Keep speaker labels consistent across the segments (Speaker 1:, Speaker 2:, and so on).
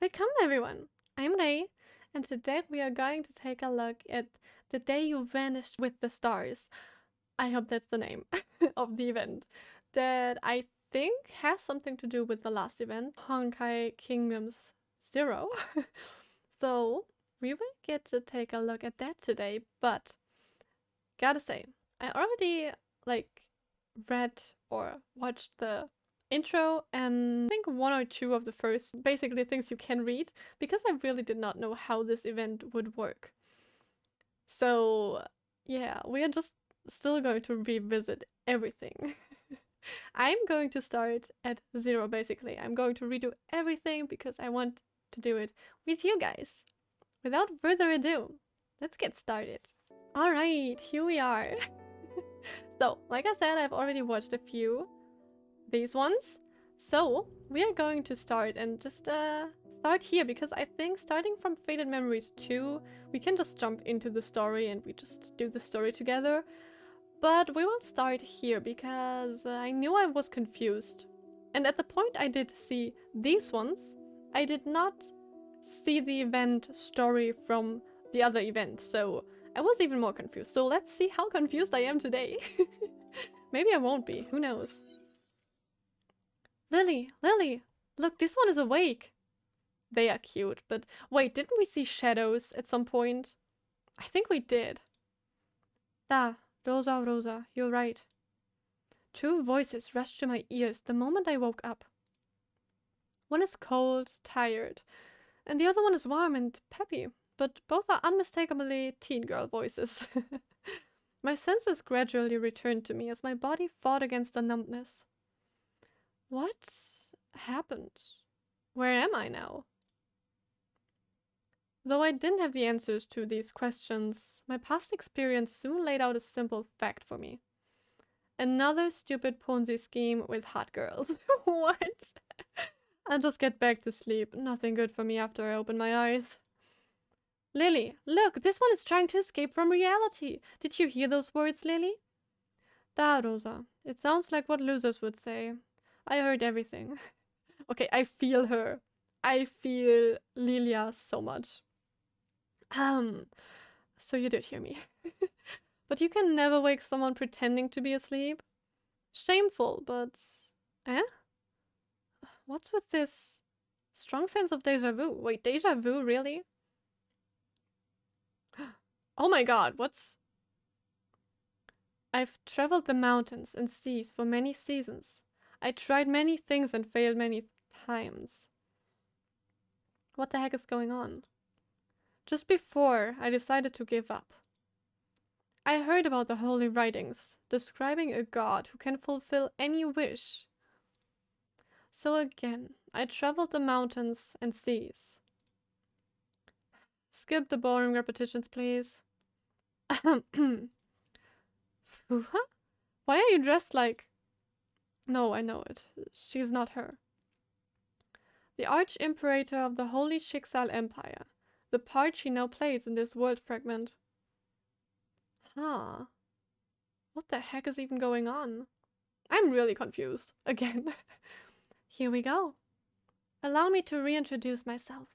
Speaker 1: Welcome everyone! I'm Ray, and today we are going to take a look at The Day You Vanished with the Stars. I hope that's the name of the event. That I think has something to do with the last event, Honkai Kingdoms 0. So we will get to take a look at that today, but gotta say, I already read or watched the intro and I think one or two of the first basically things you can read because I really did not know how this event would work. So yeah, we are just still going to revisit everything. I'm going to start at 0 basically. I'm going to redo everything because I want to do it with you guys. Without further ado, let's get started. Alright, here we are. So, like I said, I've already watched a few. These ones. So, we are going to start and just start here because I think starting from Faded Memories 2, we can just jump into the story and we just do the story together. But we will start here because I knew I was confused. And at the point I did see these ones, I did not see the event story from the other event, so I was even more confused. So let's see how confused I am today. Maybe I won't be, who knows. Lily, look, this one is awake. They are cute, but wait, didn't we see shadows at some point? I think we did. Da, Rosa, you're right. Two voices rushed to my ears the moment I woke up. One is cold, tired, and the other one is warm and peppy, but both are unmistakably teen girl voices. My senses gradually returned to me as my body fought against the numbness. What happened? Where am I now? Though I didn't have the answers to these questions, my past experience soon laid out a simple fact for me. Another stupid Ponzi scheme with hot girls. What? I'll just get back to sleep. Nothing good for me after I open my eyes. Lily, look, this one is trying to escape from reality. Did you hear those words, Lily? Da, Rosa. It sounds like what losers would say. I heard everything. Okay, I feel her. I feel Lilia so much. So you did hear me. But you can never wake someone pretending to be asleep. Shameful, but... Eh? What's with this strong sense of deja vu? Wait, deja vu, really? Oh my god, what's... I've traveled the mountains and seas for many seasons. I tried many things and failed many times. What the heck is going on? Just before I decided to give up, I heard about the holy writings, describing a god who can fulfill any wish. So again, I traveled the mountains and seas. Skip the boring repetitions, please. Why are you dressed like... No, I know it. She's not her. The Arch-Imperator of the Holy Schicksal Empire. The part she now plays in this world fragment. Huh. What the heck is even going on? I'm really confused. Again. Here we go. Allow me to reintroduce myself.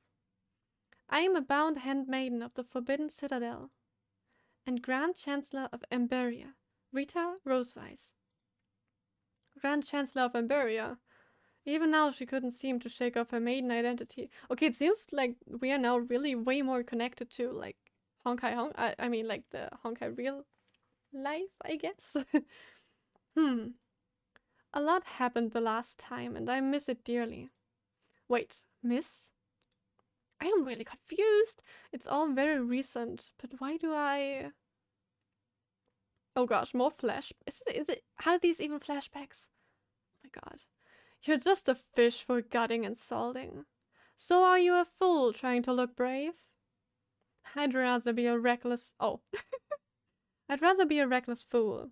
Speaker 1: I am a bound handmaiden of the Forbidden Citadel and Grand Chancellor of Emberia, Rita Rosewise. Grand Chancellor of Emberia. Even now she couldn't seem to shake off her maiden identity. Okay, it seems like we are now really way more connected to like Honkai I mean like the Honkai real life, I guess. A lot happened the last time and I miss it dearly. Wait, miss? I am really confused. It's all very recent, but why do I... Oh gosh, more flash... Is it... Are these even flashbacks? Oh my god. You're just a fish for gutting and salting. So are you a fool trying to look brave? I'd rather be a reckless... Oh. I'd rather be a reckless fool.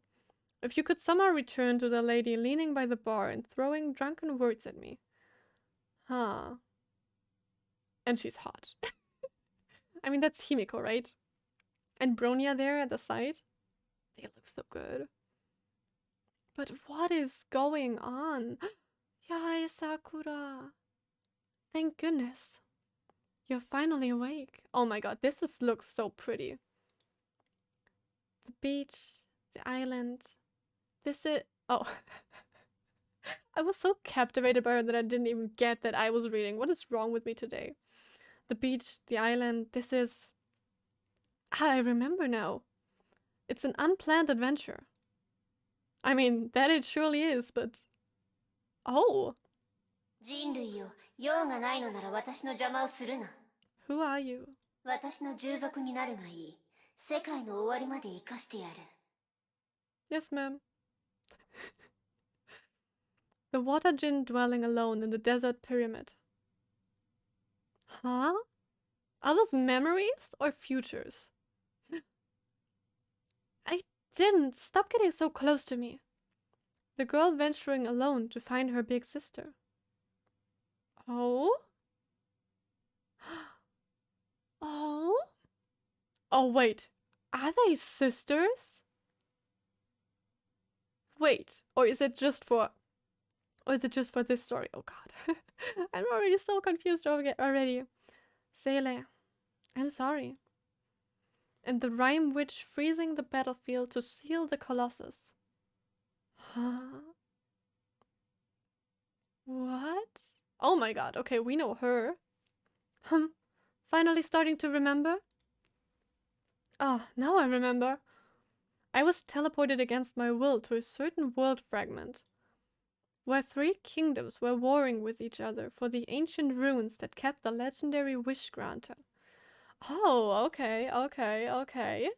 Speaker 1: If you could somehow return to the lady leaning by the bar and throwing drunken words at me. Huh. And she's hot. I mean, that's Himiko, right? And Bronya there at the side. They look so good. But what is going on? Yae Sakura. Thank goodness. You're finally awake. Oh my god, looks so pretty. The beach, the island. This is... Oh. I was so captivated by her that I didn't even get that I was reading. What is wrong with me today? The beach, the island, this is... Ah, I remember now. It's an unplanned adventure. I mean, that it surely is, but... Oh! Who are you? Yes, ma'am. The water djinn dwelling alone in the desert pyramid. Huh? Are those memories or futures? I didn't. Stop getting so close to me. The girl venturing alone to find her big sister. Oh? Oh? Oh, wait. Are they sisters? Wait. Or is it just for this story? Oh god. I'm already so confused already. Seele, I'm sorry. And the rhyme witch freezing the battlefield to seal the colossus. Huh? What? Oh my god, okay, we know her. Finally starting to remember? Ah, now I remember. I was teleported against my will to a certain world fragment, where 3 kingdoms were warring with each other for the ancient runes that kept the legendary wish granter. Oh, okay, okay, okay.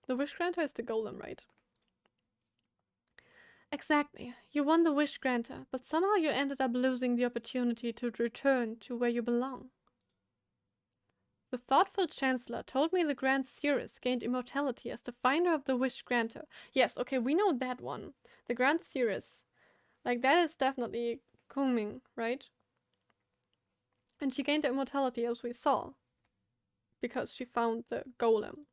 Speaker 1: The wish granter is the golem, right? Exactly. You won the wish granter, but somehow you ended up losing the opportunity to return to where you belong. The thoughtful chancellor told me the Grand Seeress gained immortality as the finder of the wish granter. Yes, okay, we know that one. The Grand Seeress. Like, that is definitely Kunming, right? And she gained the immortality as we saw, because she found the golem.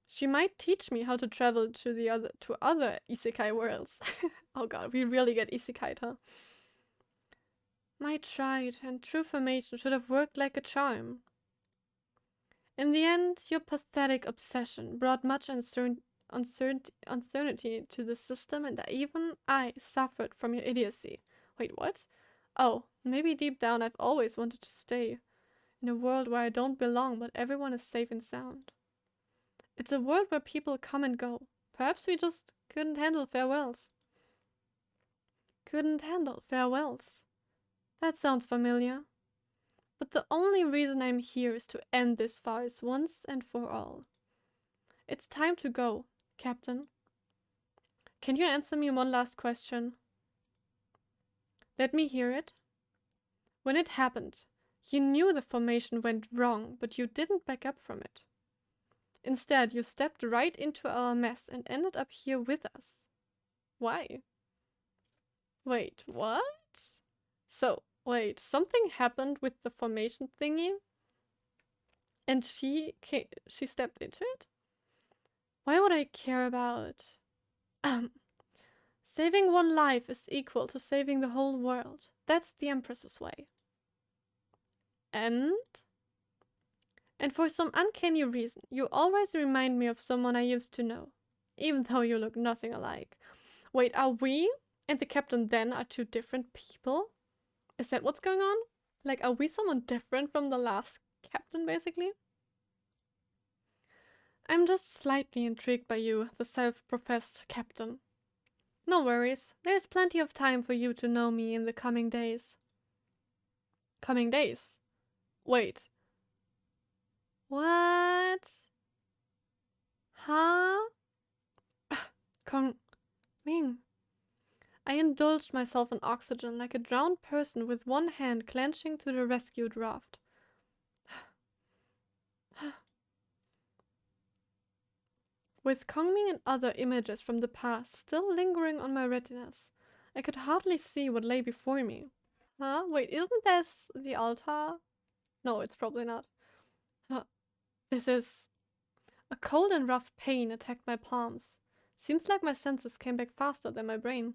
Speaker 1: She might teach me how to travel to other isekai worlds. Oh god, we really get isekai'd, huh? My tried and true formation should have worked like a charm. In the end, your pathetic obsession brought much uncertainty to the system, and even I suffered from your idiocy. Wait, what? Oh, maybe deep down I've always wanted to stay in a world where I don't belong, but everyone is safe and sound. It's a world where people come and go. Perhaps we just couldn't handle farewells. Couldn't handle farewells. That sounds familiar. But the only reason I'm here is to end this farce once and for all. It's time to go, Captain. Can you answer me one last question? Let me hear it. When it happened, you knew the formation went wrong, but you didn't back up from it. Instead, you stepped right into our mess and ended up here with us. Why? Wait, what? So, wait, something happened with the formation thingy? And she stepped into it? Why would I care about... Saving one life is equal to saving the whole world. That's the Empress's way. And for some uncanny reason, you always remind me of someone I used to know, even though you look nothing alike. Wait, are we and the captain then are 2 different people? Is that what's going on? Like, are we someone different from the last captain, basically? I'm just slightly intrigued by you, the self-professed captain. No worries, there's plenty of time for you to know me in the coming days. Coming days? Wait. What? Huh? Kong Ming. I indulged myself in oxygen like a drowned person with one hand clenching to the rescued raft. With Kongming and other images from the past still lingering on my retinas, I could hardly see what lay before me. Huh? Wait, isn't this the altar? No, it's probably not. This is... A cold and rough pain attacked my palms. Seems like my senses came back faster than my brain.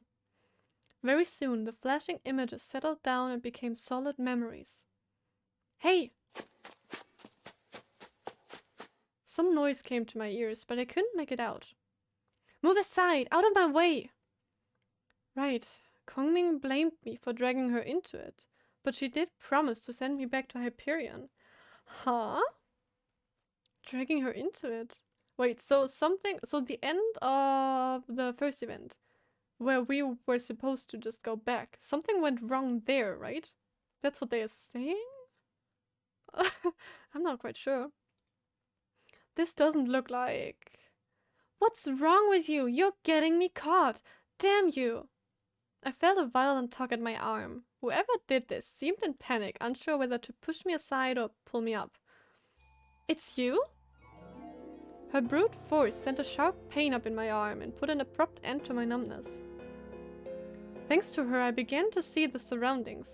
Speaker 1: Very soon, the flashing images settled down and became solid memories. Hey! Some noise came to my ears, but I couldn't make it out. Move aside! Out of my way! Right. Kongming blamed me for dragging her into it, but she did promise to send me back to Hyperion. Huh? Dragging her into it? Wait, so the end of the first event, where we were supposed to just go back, something went wrong there, right? That's what they are saying? I'm not quite sure. This doesn't look like... What's wrong with you? You're getting me caught! Damn you! I felt a violent tug at my arm. Whoever did this seemed in panic, unsure whether to push me aside or pull me up. It's you? Her brute force sent a sharp pain up in my arm and put an abrupt end to my numbness. Thanks to her, I began to see the surroundings.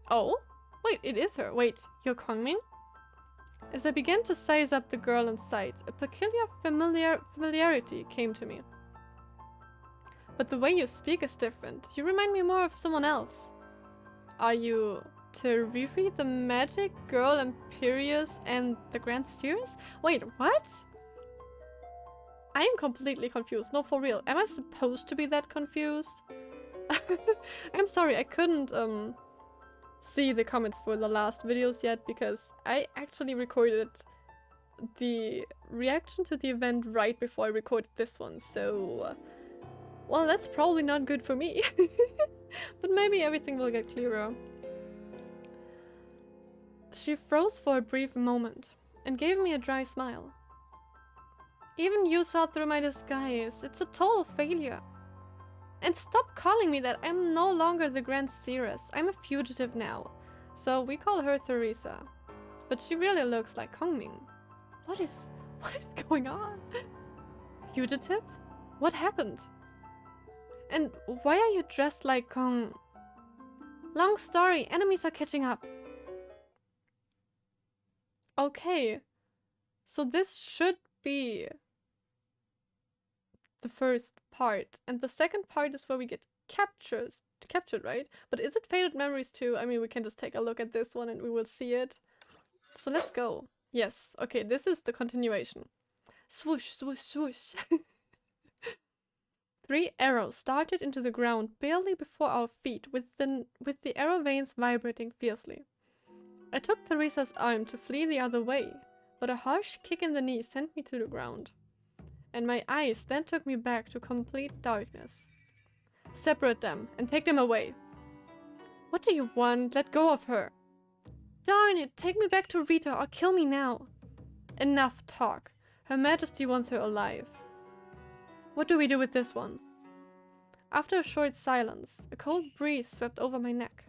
Speaker 1: Oh? Wait, it is her. Wait, you're Kongming? As I began to size up the girl in sight, a peculiar familiarity came to me. But the way you speak is different. You remind me more of someone else. Are you HI3rd, the magic girl, Imperious, and the Grand Seeress? Wait, what? I am completely confused. No, for real. Am I supposed to be that confused? I'm sorry, I couldn't see the comments for the last videos yet because I actually recorded the reaction to the event right before I recorded this one, so well, that's probably not good for me. But maybe everything will get clearer. She froze for a brief moment and gave me a dry smile. Even you saw through my disguise. It's a total failure. And stop calling me that. I'm no longer the Grand Seeress. I'm a fugitive now. So we call her Theresa. But she really looks like Kongming. What is going on? Fugitive? What happened? And why are you dressed like Kong? Long story. Enemies are catching up. Okay. So this should be the first part, and the second part is where we get captured, right? But is it Faded Memories too? I mean, we can just take a look at this one and we will see it. So let's go. Yes, okay, this is the continuation. Swoosh, swoosh, swoosh. 3 arrows started into the ground barely before our feet, with the arrow veins vibrating fiercely. I took Theresa's arm to flee the other way, but a harsh kick in the knee sent me to the ground. And my eyes then took me back to complete darkness. Separate them and take them away. What do you want? Let go of her. Darn it, take me back to Rita or kill me now. Enough talk. Her Majesty wants her alive. What do we do with this one? After a short silence, a cold breeze swept over my neck.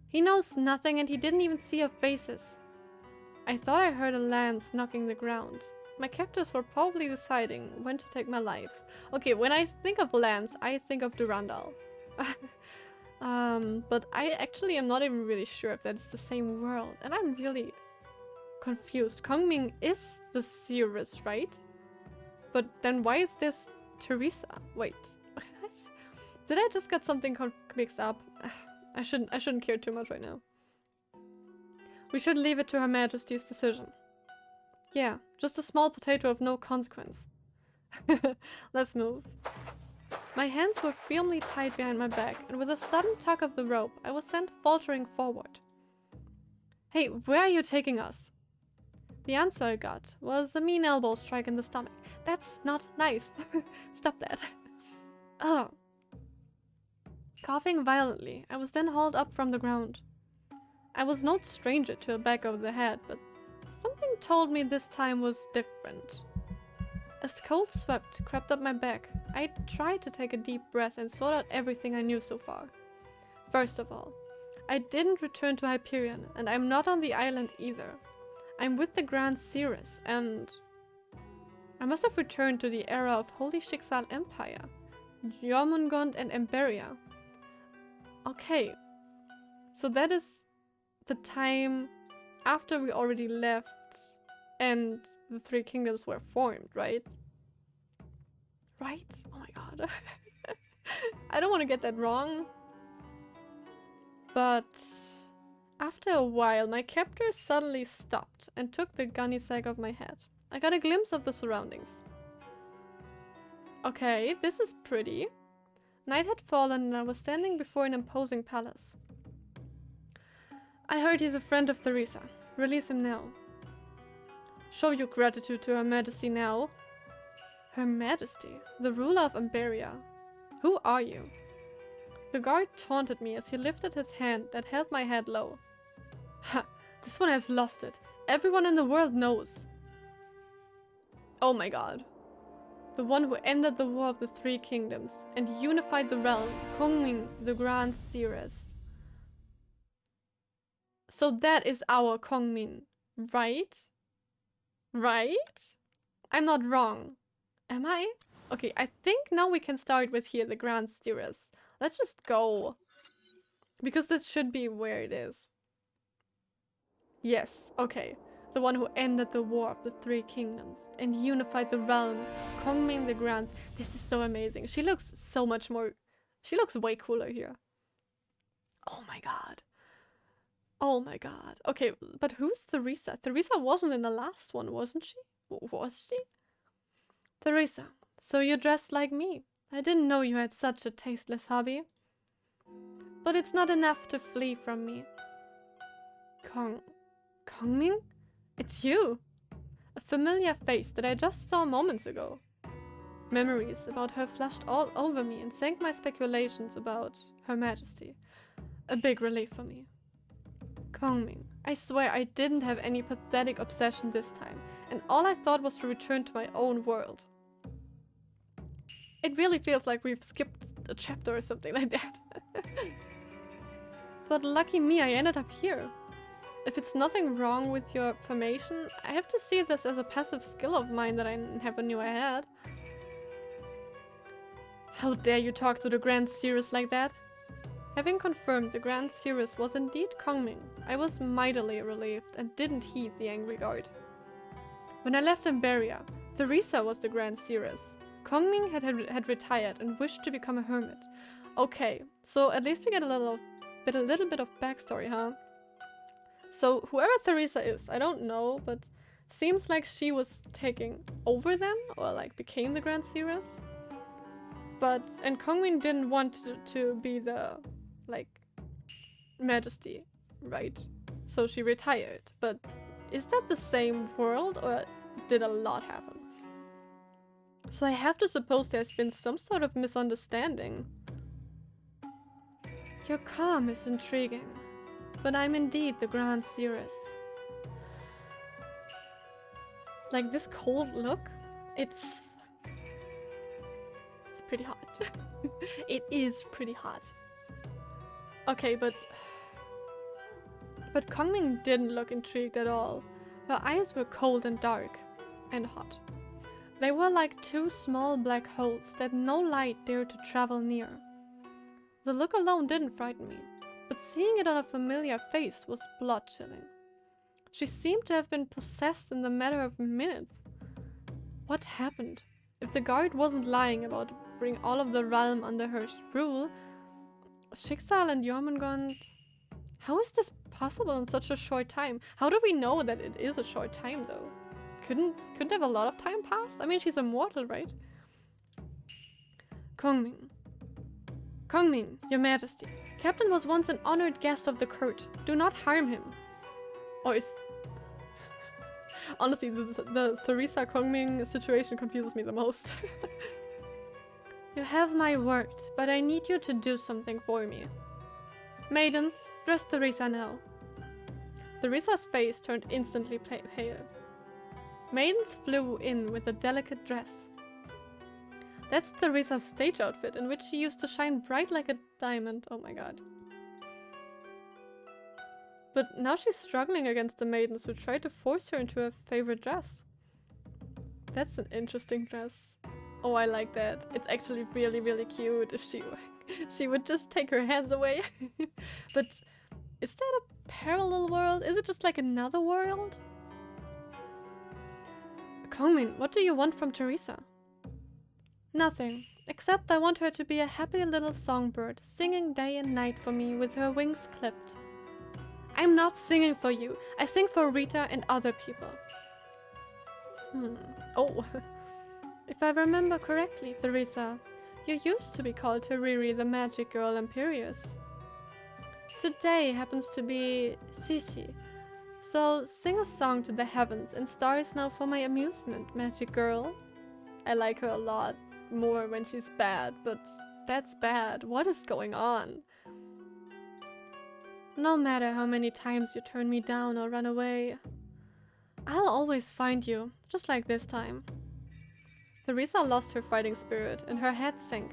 Speaker 1: He knows nothing and he didn't even see our faces. I thought I heard a lance knocking the ground. My captors were probably deciding when to take my life. Okay, when I think of Lance, I think of Durandal. But I actually am not even really sure if that is the same world. And I'm really confused. Kongming is the Seeress, right? But then why is this Theresa? Wait, what? Did I just get something mixed up? I shouldn't care too much right now. We should leave it to Her Majesty's decision. Yeah, just a small potato of no consequence. Let's move. My hands were firmly tied behind my back, and with a sudden tug of the rope, I was sent faltering forward. Hey, where are you taking us? The answer I got was a mean elbow strike in the stomach. That's not nice. Stop that. Ugh. Coughing violently, I was then hauled up from the ground. I was no stranger to a back over the head, but something told me this time was different. As cold sweat crept up my back, I tried to take a deep breath and sort out everything I knew so far. First of all, I didn't return to Hyperion, and I'm not on the island either. I'm with the Grand Seeress, and I must have returned to the era of Holy Schicksal Empire, Jormungand and Emberia. Okay, so that is the time after we already left and the 3 kingdoms were formed, right? Right? Oh my god. I don't want to get that wrong. But After a while, my captor suddenly stopped and took the gunny sack off my head. I got a glimpse of the surroundings. Okay, this is pretty. Night had fallen and I was standing before an imposing palace. I heard he's a friend of Theresa. Release him now. Show your gratitude to Her Majesty now. Her Majesty, the ruler of Amberia. Who are you? The guard taunted me as he lifted his hand that held my head low. Ha! This one has lost it. Everyone in the world knows. Oh my god. The one who ended the War of the Three Kingdoms and unified the realm, Kongming, the Grand Theorist. So that is our Kongmin, right? Right? I'm not wrong. Am I? Okay, I think now we can start with here, the Grand Theorist. Let's just go. Because this should be where it is. Yes, okay. The one who ended the War of the Three Kingdoms and unified the realm, Kongming the Grand. This is so amazing. She looks so much more... She looks way cooler here. Oh my god. Oh my god. Okay, but who's Theresa? Theresa wasn't in the last one, wasn't she? Was she? Theresa, so you're dressed like me. I didn't know you had such a tasteless hobby. But it's not enough to flee from me. Kongming? It's you! A familiar face that I just saw moments ago. Memories about her flashed all over me and sank my speculations about Her Majesty. A big relief for me. Kongming, I swear I didn't have any pathetic obsession this time, and all I thought was to return to my own world. It really feels like we've skipped a chapter or something like that. But lucky me, I ended up here. If it's nothing wrong with your formation, I have to see this as a passive skill of mine that I never knew I had. How dare you talk to the Grand Seeress like that? Having confirmed the Grand Seeress was indeed Kongming, I was mightily relieved and didn't heed the angry guard. When I left Amberia, Theresa was the Grand Seeress. Kongming had retired and wished to become a hermit. Okay, so at least we get a little bit of backstory, huh? So whoever Theresa is, I don't know, but seems like she was taking over then, or like became the Grand Seeress. And Kongming didn't want to be the, like, Majesty, right? So she retired. But is that the same world, or did a lot happen? So I have to suppose there's been some sort of misunderstanding. Your calm is intriguing, but I'm indeed the Grand Seeress. Like this cold look, it's pretty hot. It is pretty hot. Okay, but Kongming didn't look intrigued at all. Her eyes were cold and dark, and hot. They were like two small black holes that no light dared to travel near. The look alone didn't frighten me, but seeing it on a familiar face was blood-chilling. She seemed to have been possessed in the matter of minutes. What happened? If the guard wasn't lying about bringing all of the realm under her rule, Schicksal and Jormungand... How is this possible in such a short time? How do we know that it is a short time, though? Couldn't have a lot of time passed? I mean, she's immortal, right? Kongming, your Majesty. Captain was once an honored guest of the court. Do not harm him. Or is... Honestly, the Theresa Kongming situation confuses me the most. You have my word, but I need you to do something for me. Maidens, dress Theresa now. Theresa's face turned instantly pale. Maidens flew in with a delicate dress. That's Theresa's stage outfit, in which she used to shine bright like a diamond. Oh my god. But now she's struggling against the maidens who try to force her into her favorite dress. That's an interesting dress. Oh, I like that. It's actually really, really cute if she would just take her hands away. But is that a parallel world? Is it just like another world? Kongming, what do you want from Theresa? Nothing, except I want her to be a happy little songbird, singing day and night for me with her wings clipped. I'm not singing for you. I sing for Rita and other people. Oh. If I remember correctly, Theresa, you used to be called Teriri, the magic girl Imperious. Today happens to be Sisi. So sing a song to the heavens and stars now for my amusement, magic girl. I like her a lot more when she's bad, but that's bad. What is going on? No matter how many times you turn me down or run away, I'll always find you, just like this time. Theresa lost her fighting spirit and her head sank.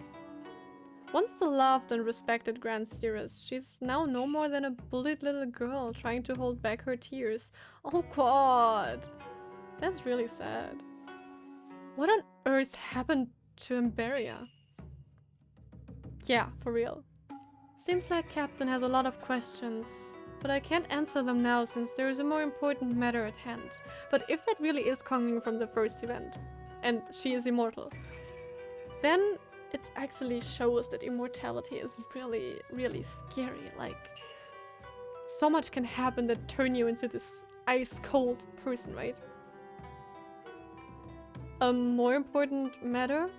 Speaker 1: Once the loved and respected Grand Seeress, she's now no more than a bullied little girl trying to hold back her tears. Oh god! That's really sad. What on earth happened to Emberia? Yeah, for real. Seems like Captain has a lot of questions, but I can't answer them now since there is a more important matter at hand. But if that really is coming from the first event, and she is immortal, then it actually shows that immortality is really, really scary. Like, so much can happen that turn you into this ice-cold person, right? A more important matter?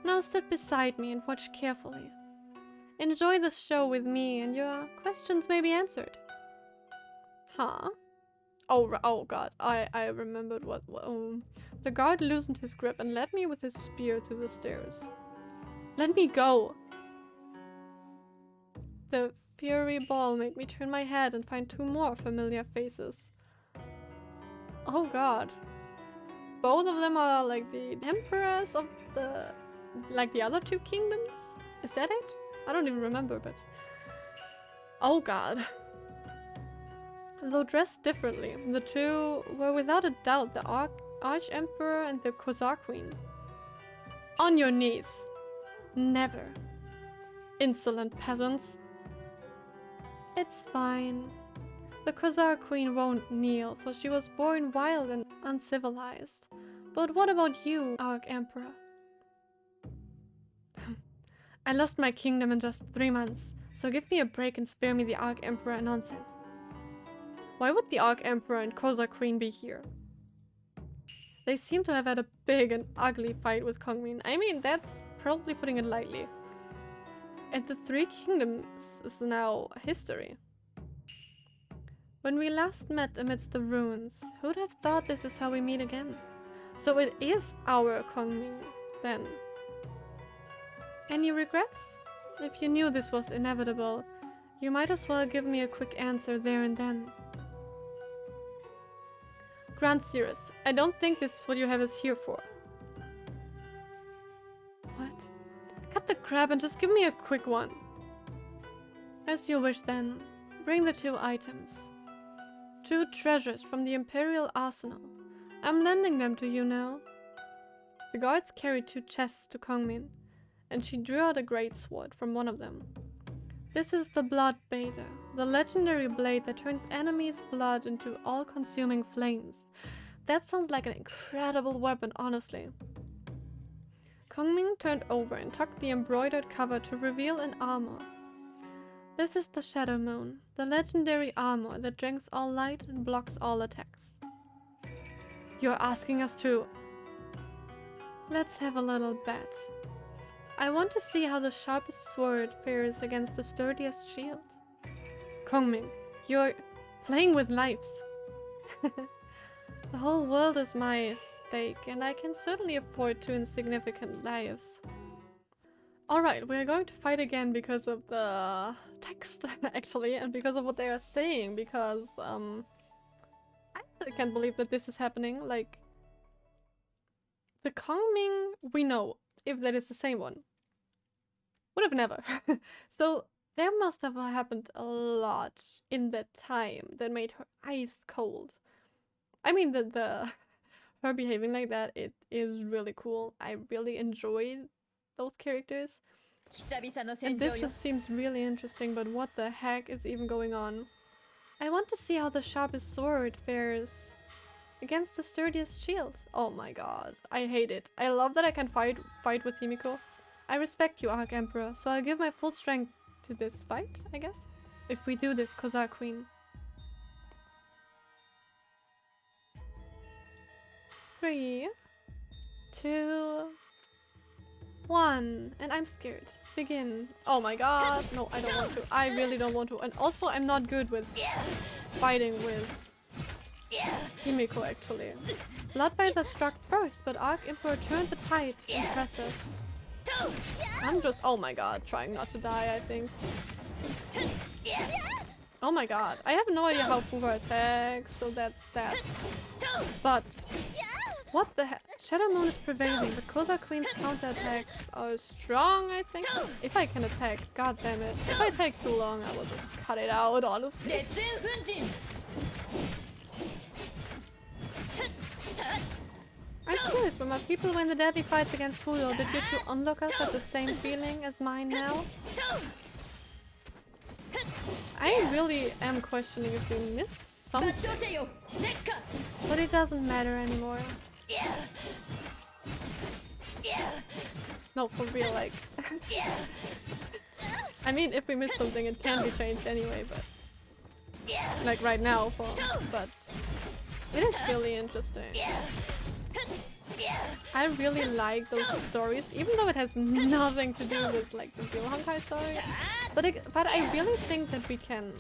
Speaker 1: Now sit beside me and watch carefully. Enjoy the show with me and your questions may be answered. Huh? Oh god, I remembered what the guard loosened his grip and led me with his spear to the stairs. Let me go! The fury ball made me turn my head and find two more familiar faces. Oh god. Both of them are like the emperors of the other two kingdoms? Is that it? I don't even remember, but... Oh god. Though dressed differently, the two were without a doubt the Arch-Emperor and the Khazar Queen. On your knees. Never. Insolent peasants. It's fine. The Khazar Queen won't kneel, for she was born wild and uncivilized. But what about you, Arch-Emperor? I lost my kingdom in just 3 months, so give me a break and spare me the Arch-Emperor nonsense. Why would the Arch-Emperor and Khazar Queen be here? They seem to have had a big and ugly fight with Kongmin. I mean, that's probably putting it lightly. And the Three Kingdoms is now history. When we last met amidst the ruins, who'd have thought this is how we meet again? So it is our Kongmin, then. Any regrets? If you knew this was inevitable, you might as well give me a quick answer there and then. Grand Seeress, I don't think this is what you have us here for. What? Cut the crap and just give me a quick one. As you wish then, bring the 2 items. 2 treasures from the Imperial Arsenal. I'm lending them to you now. The guards carried 2 chests to Kongmin, and she drew out a great sword from one of them. This is the Blood Bather, the legendary blade that turns enemies' blood into all-consuming flames. That sounds like an incredible weapon, honestly. Kongmin turned over and tucked the embroidered cover to reveal an armor. This is the Shadow Moon, the legendary armor that drinks all light and blocks all attacks. You're asking us to... Let's have a little bet. I want to see how the sharpest sword fares against the sturdiest shield. Kongmin, you're playing with lives. The whole world is my stake, and I can certainly afford 2 insignificant lives. Alright, we're going to fight again because of the text, actually, and because of what they are saying, because, I can't believe that this is happening. Like, the Kongming we know, if that is the same one. Would have never. So there must have happened a lot in that time that made her ice cold. I mean, her behaving like that, it is really cool. I really enjoyed those characters. And this just seems really interesting, but what the heck is even going on? I want to see how the sharpest sword fares against the sturdiest shield. Oh my god, I hate it. I love that I can fight with Himiko. I respect you, Arch-Emperor, so I'll give my full strength to this fight, I guess. If we do this, Khazar Queen. 3, 2, 1. And I'm scared. Begin. Oh my god. No, I don't want to. I really don't want to. And also, I'm not good with fighting with Himiko, actually. Bloodbather struck first, but Arc Emperor turned the tide. Impressive. I'm just, oh my god, trying not to die, I think. Oh my god, I have no idea how Fuga attacks, so that's that. But, what the heck? Shadow Moon is prevailing, but Cola Queen's counterattacks are strong, I think. If I can attack, god damn it. If I take too long, I will just cut it out, honestly. I'm curious, when my people win the deadly fights against Fudo, did you two onlookers have the same feeling as mine now? I really am questioning if we missed something. But it doesn't matter anymore. No, for real, like... I mean, if we miss something, it can be changed anyway, but... Like right now, but... It is really interesting. I really like those stories, even though it has nothing to do with like the real Honkai story. But I really think that we can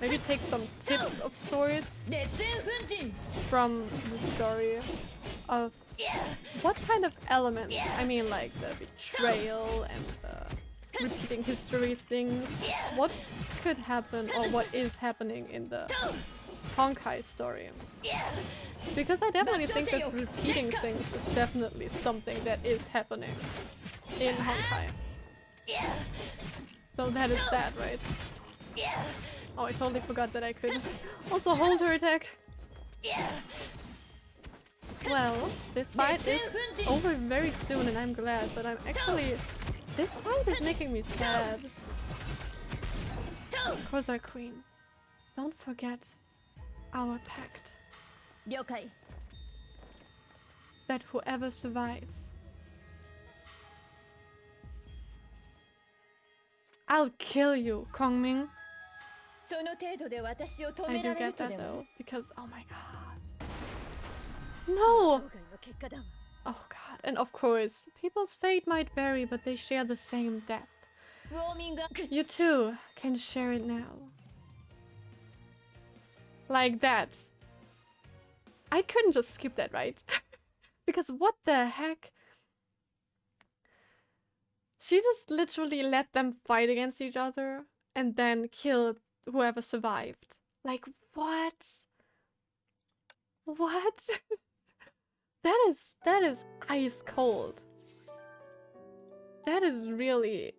Speaker 1: maybe take some tips of sorts from the story of what kind of elements. I mean, like the betrayal and the repeating history things. What could happen or what is happening in the Honkai story. Because I definitely think that repeating things is definitely something that is happening in Honkai. So that is that, right? Oh, I totally forgot that I could also hold her attack. Well, this fight is over very soon and I'm glad, but I'm actually... This fight is making me sad. Koza Queen, don't forget our pact. That whoever survives, I'll kill you, Kongming. I do get that though, because oh my god. No! Oh god, and of course, people's fate might vary, but they share the same death. You too can share it now. Like that. I couldn't just skip that, right? Because what the heck? She just literally let them fight against each other and then killed whoever survived. Like, what? What? That is ice cold. That is really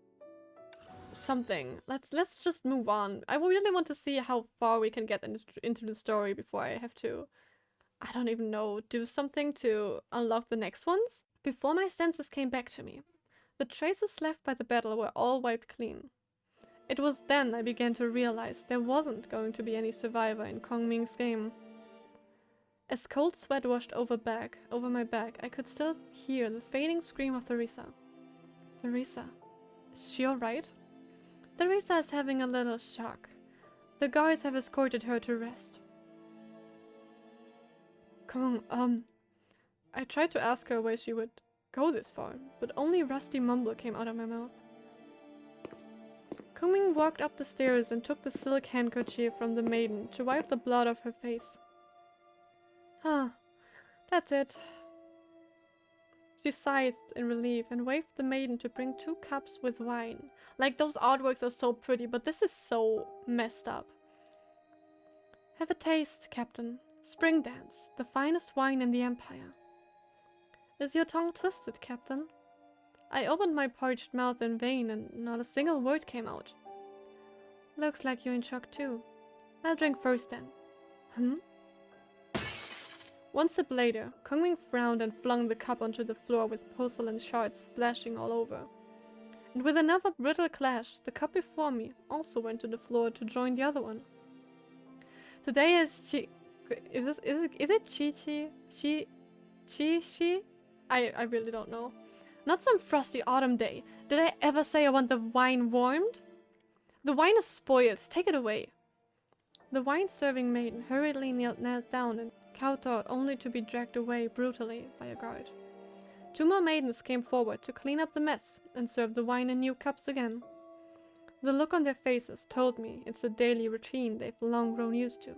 Speaker 1: something. Let's just move on. I really want to see how far we can get into the story before I have to, I don't even know, do something to unlock the next ones. Before my senses came back to me, the traces left by the battle were all wiped clean. It was then I began to realize there wasn't going to be any survivor in Kongming's game. As cold sweat washed over my back, I could still hear the fading scream of Theresa. Theresa, is she alright? Theresa is having a little shock. The guards have escorted her to rest. Come on, I tried to ask her why she would go this far, but only a rusty mumble came out of my mouth. Kongming walked up the stairs and took the silk handkerchief from the maiden to wipe the blood off her face. Ah, that's it. She sighed in relief and waved the maiden to bring 2 cups with wine. Like, those artworks are so pretty, but this is so messed up. Have a taste, Captain. Spring Dance, the finest wine in the Empire. Is your tongue twisted, Captain? I opened my parched mouth in vain and not a single word came out. Looks like you're in shock too. I'll drink first then. Hmm? One sip later, Kongming frowned and flung the cup onto the floor with porcelain shards splashing all over. And with another brittle clash, the cup before me also went to the floor to join the other one. Today is is it Chi? I really don't know. Not some frosty autumn day. Did I ever say I want the wine warmed? The wine is spoiled. Take it away. The wine-serving maiden hurriedly knelt down and kowtowed only to be dragged away brutally by a guard. 2 more maidens came forward to clean up the mess and serve the wine in new cups again. The look on their faces told me it's a daily routine they've long grown used to.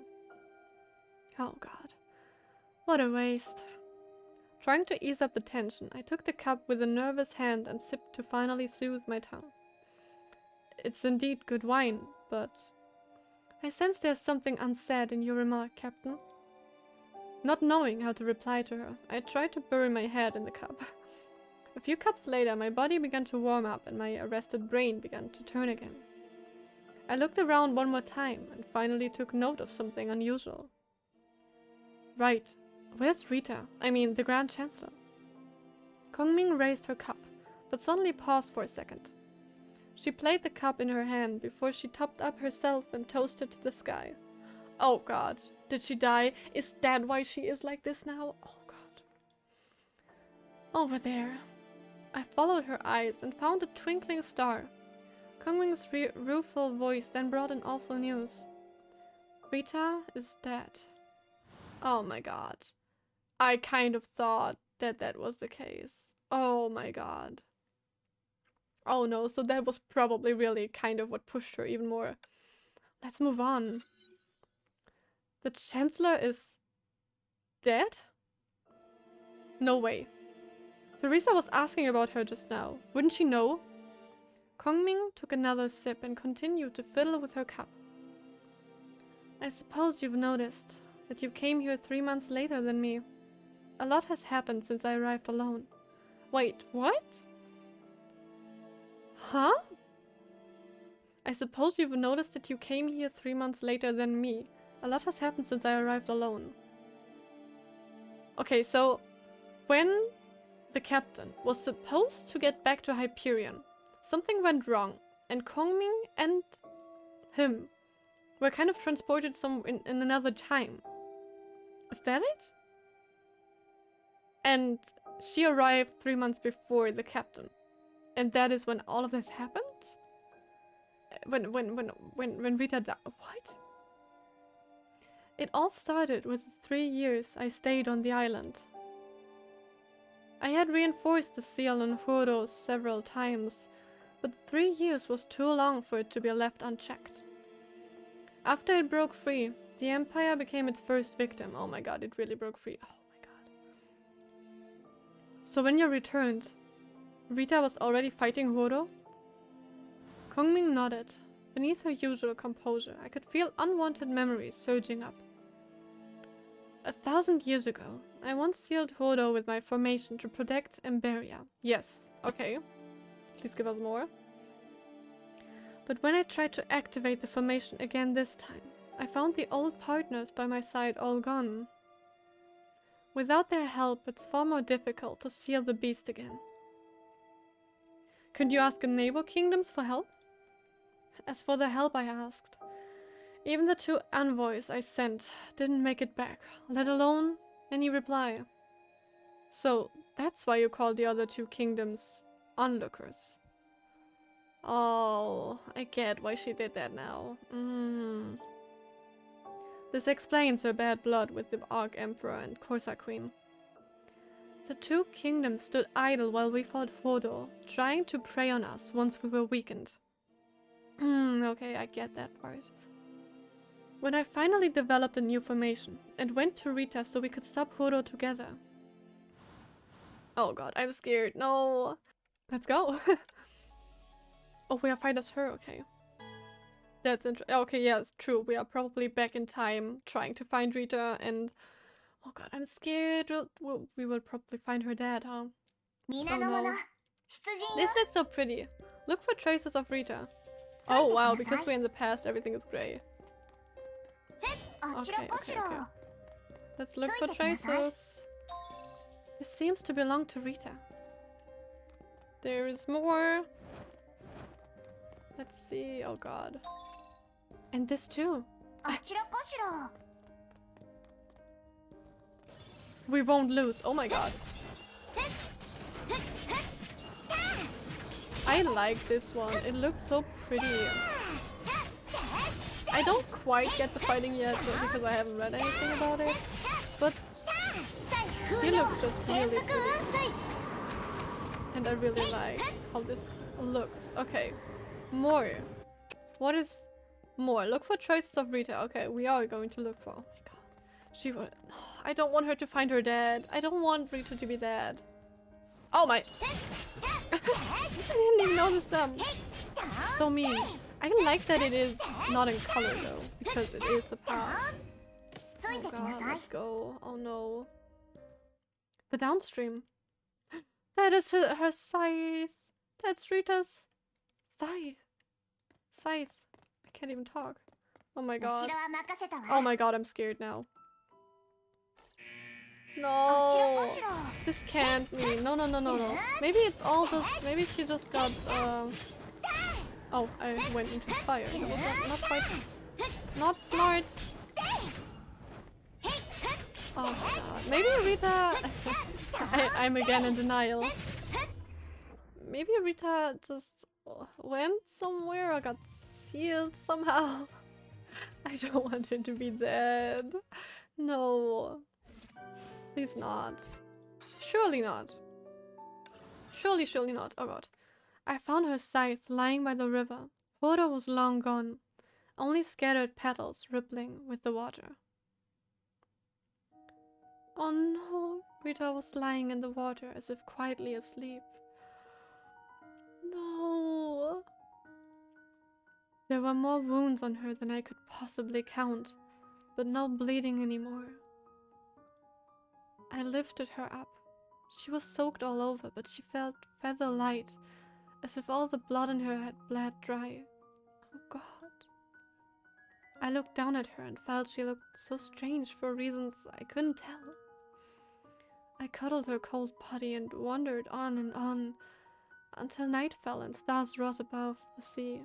Speaker 1: Oh god, what a waste. Trying to ease up the tension, I took the cup with a nervous hand and sipped to finally soothe my tongue. It's indeed good wine, but... I sense there's something unsaid in your remark, Captain. Not knowing how to reply to her, I tried to bury my head in the cup. A few cups later, my body began to warm up and my arrested brain began to turn again. I looked around one more time and finally took note of something unusual. Right, where's Rita? I mean, the Grand Chancellor. Kongming raised her cup, but suddenly paused for a second. She played the cup in her hand before she topped up herself and toasted to the sky. Oh god, did she die? Is that why she is like this now? Oh god. Over there. I followed her eyes and found a twinkling star. Kongming's rueful voice then brought in awful news. Rita is dead. Oh my god. I kind of thought that that was the case. Oh my god. Oh no, so that was probably really kind of what pushed her even more. Let's move on. The Chancellor is dead? No way. Theresa was asking about her just now. Wouldn't she know? Kongming took another sip and continued to fiddle with her cup. I suppose you've noticed that you came here 3 months later than me. A lot has happened since I arrived alone. Wait, what? Huh? I suppose you've noticed that you came here 3 months later than me. A lot has happened since I arrived alone. Okay, so when the captain was supposed to get back to Hyperion, something went wrong, and Kongming and him were kind of transported in another time. Is that it? And she arrived 3 months before the captain. And that is when all of this happened? When Rita died. What? It all started with the 3 years I stayed on the island. I had reinforced the seal on Huro several times, but 3 years was too long for it to be left unchecked. After it broke free, the Empire became its first victim. Oh my god, it really broke free. Oh my god. So when you returned, Rita was already fighting Huro? Kongming nodded. Beneath her usual composure, I could feel unwanted memories surging up. 1,000 years ago, I once sealed Huro with my formation to protect Emberia. Yes, okay. Please give us more. But when I tried to activate the formation again this time, I found the old partners by my side all gone. Without their help, it's far more difficult to seal the beast again. Could you ask the neighbor kingdoms for help? As for the help I asked, even the 2 envoys I sent didn't make it back, let alone any reply. So that's why you call the other 2 kingdoms onlookers. Oh, I get why she did that now. This explains her bad blood with the Arch-Emperor and Corsa Queen. The 2 kingdoms stood idle while we fought Huro, trying to prey on us once we were weakened. Okay, I get that part. When I finally developed a new formation and went to Rita so we could stop Huro together. Oh god, I'm scared. No! Let's go! Oh, we are fight as her, okay. That's interesting. Okay, yeah, it's true. We are probably back in time trying to find Rita and... Oh god, I'm scared. We will probably find her dead, huh? Oh no. This looks so pretty. Look for traces of Rita. Oh wow, because we're in the past, everything is grey. Okay. Let's look for traces. This seems to belong to Rita. There is more. Let's see. Oh god. And this too. We won't lose. Oh my god. I like this one. It looks so pretty. I don't quite get the fighting yet because I haven't read anything about it. but he looks just really pretty. And I really like how this looks. Okay, more. What is more? Look for choices of Rita. Okay, we are going to look for. Oh my god. She would. I don't want her to find her dad. I don't want Rita to be dead. Oh my. I didn't even notice them. So mean. I like that it is not in color though, because it is the past. Oh god, let's go. Oh no. The downstream. That is her scythe. That's Rita's scythe. Scythe. I can't even talk. Oh my god. Oh my god, I'm scared now. No. This can't mean. No, no, no, no, no. Maybe it's all just. Maybe she just got. Oh, I went into fire. That was not quite. Not smart. Oh my god. Maybe Rita. I'm again in denial. Maybe Rita just went somewhere or got sealed somehow. I don't want her to be dead. No. Please not. Surely not. Surely, surely not. Oh god. I found her scythe lying by the river. Hoda was long gone. Only scattered petals rippling with the water. Oh no. Rita was lying in the water as if quietly asleep. No. There were more wounds on her than I could possibly count, but no bleeding anymore. I lifted her up. She was soaked all over, but she felt feather light, as if all the blood in her had bled dry. Oh god. I looked down at her and felt she looked so strange for reasons I couldn't tell. I cuddled her cold body and wandered on and on, until night fell and stars rose above the sea.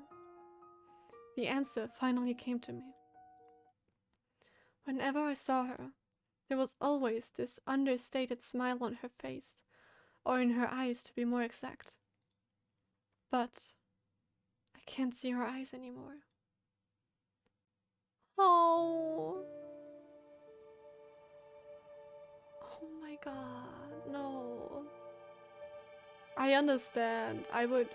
Speaker 1: The answer finally came to me. Whenever I saw her, there was always this understated smile on her face, or in her eyes to be more exact. But I can't see her eyes anymore. Oh. Oh my god, no. I understand. I would.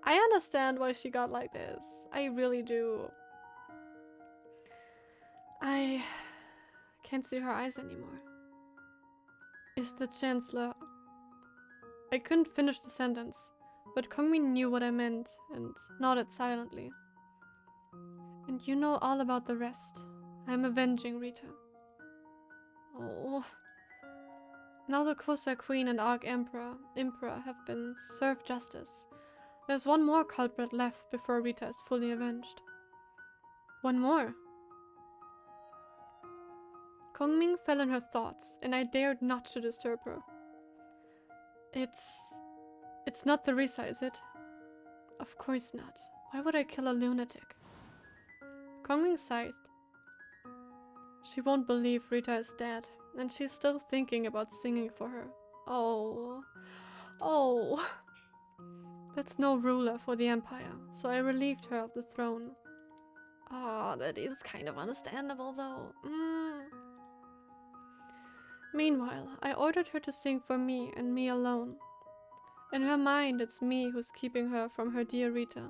Speaker 1: I understand why she got like this. I really do. I can't see her eyes anymore. Is the Chancellor... I couldn't finish the sentence, but Kongmin knew what I meant and nodded silently. And you know all about the rest. I'm avenging Rita. Oh. Now the Kosa Queen and Arch-Emperor have been served justice. There's one more culprit left before Rita is fully avenged. One more. Kongming fell in her thoughts, and I dared not to disturb her. It's not the Risa, is it? Of course not. Why would I kill a lunatic? Kongming sighed. She won't believe Rita is dead, and she's still thinking about singing for her. Oh. Oh. That's no ruler for the Empire, so I relieved her of the throne. Ah, that is kind of understandable though. Meanwhile, I ordered her to sing for me and me alone. In her mind, it's me who's keeping her from her dear Rita.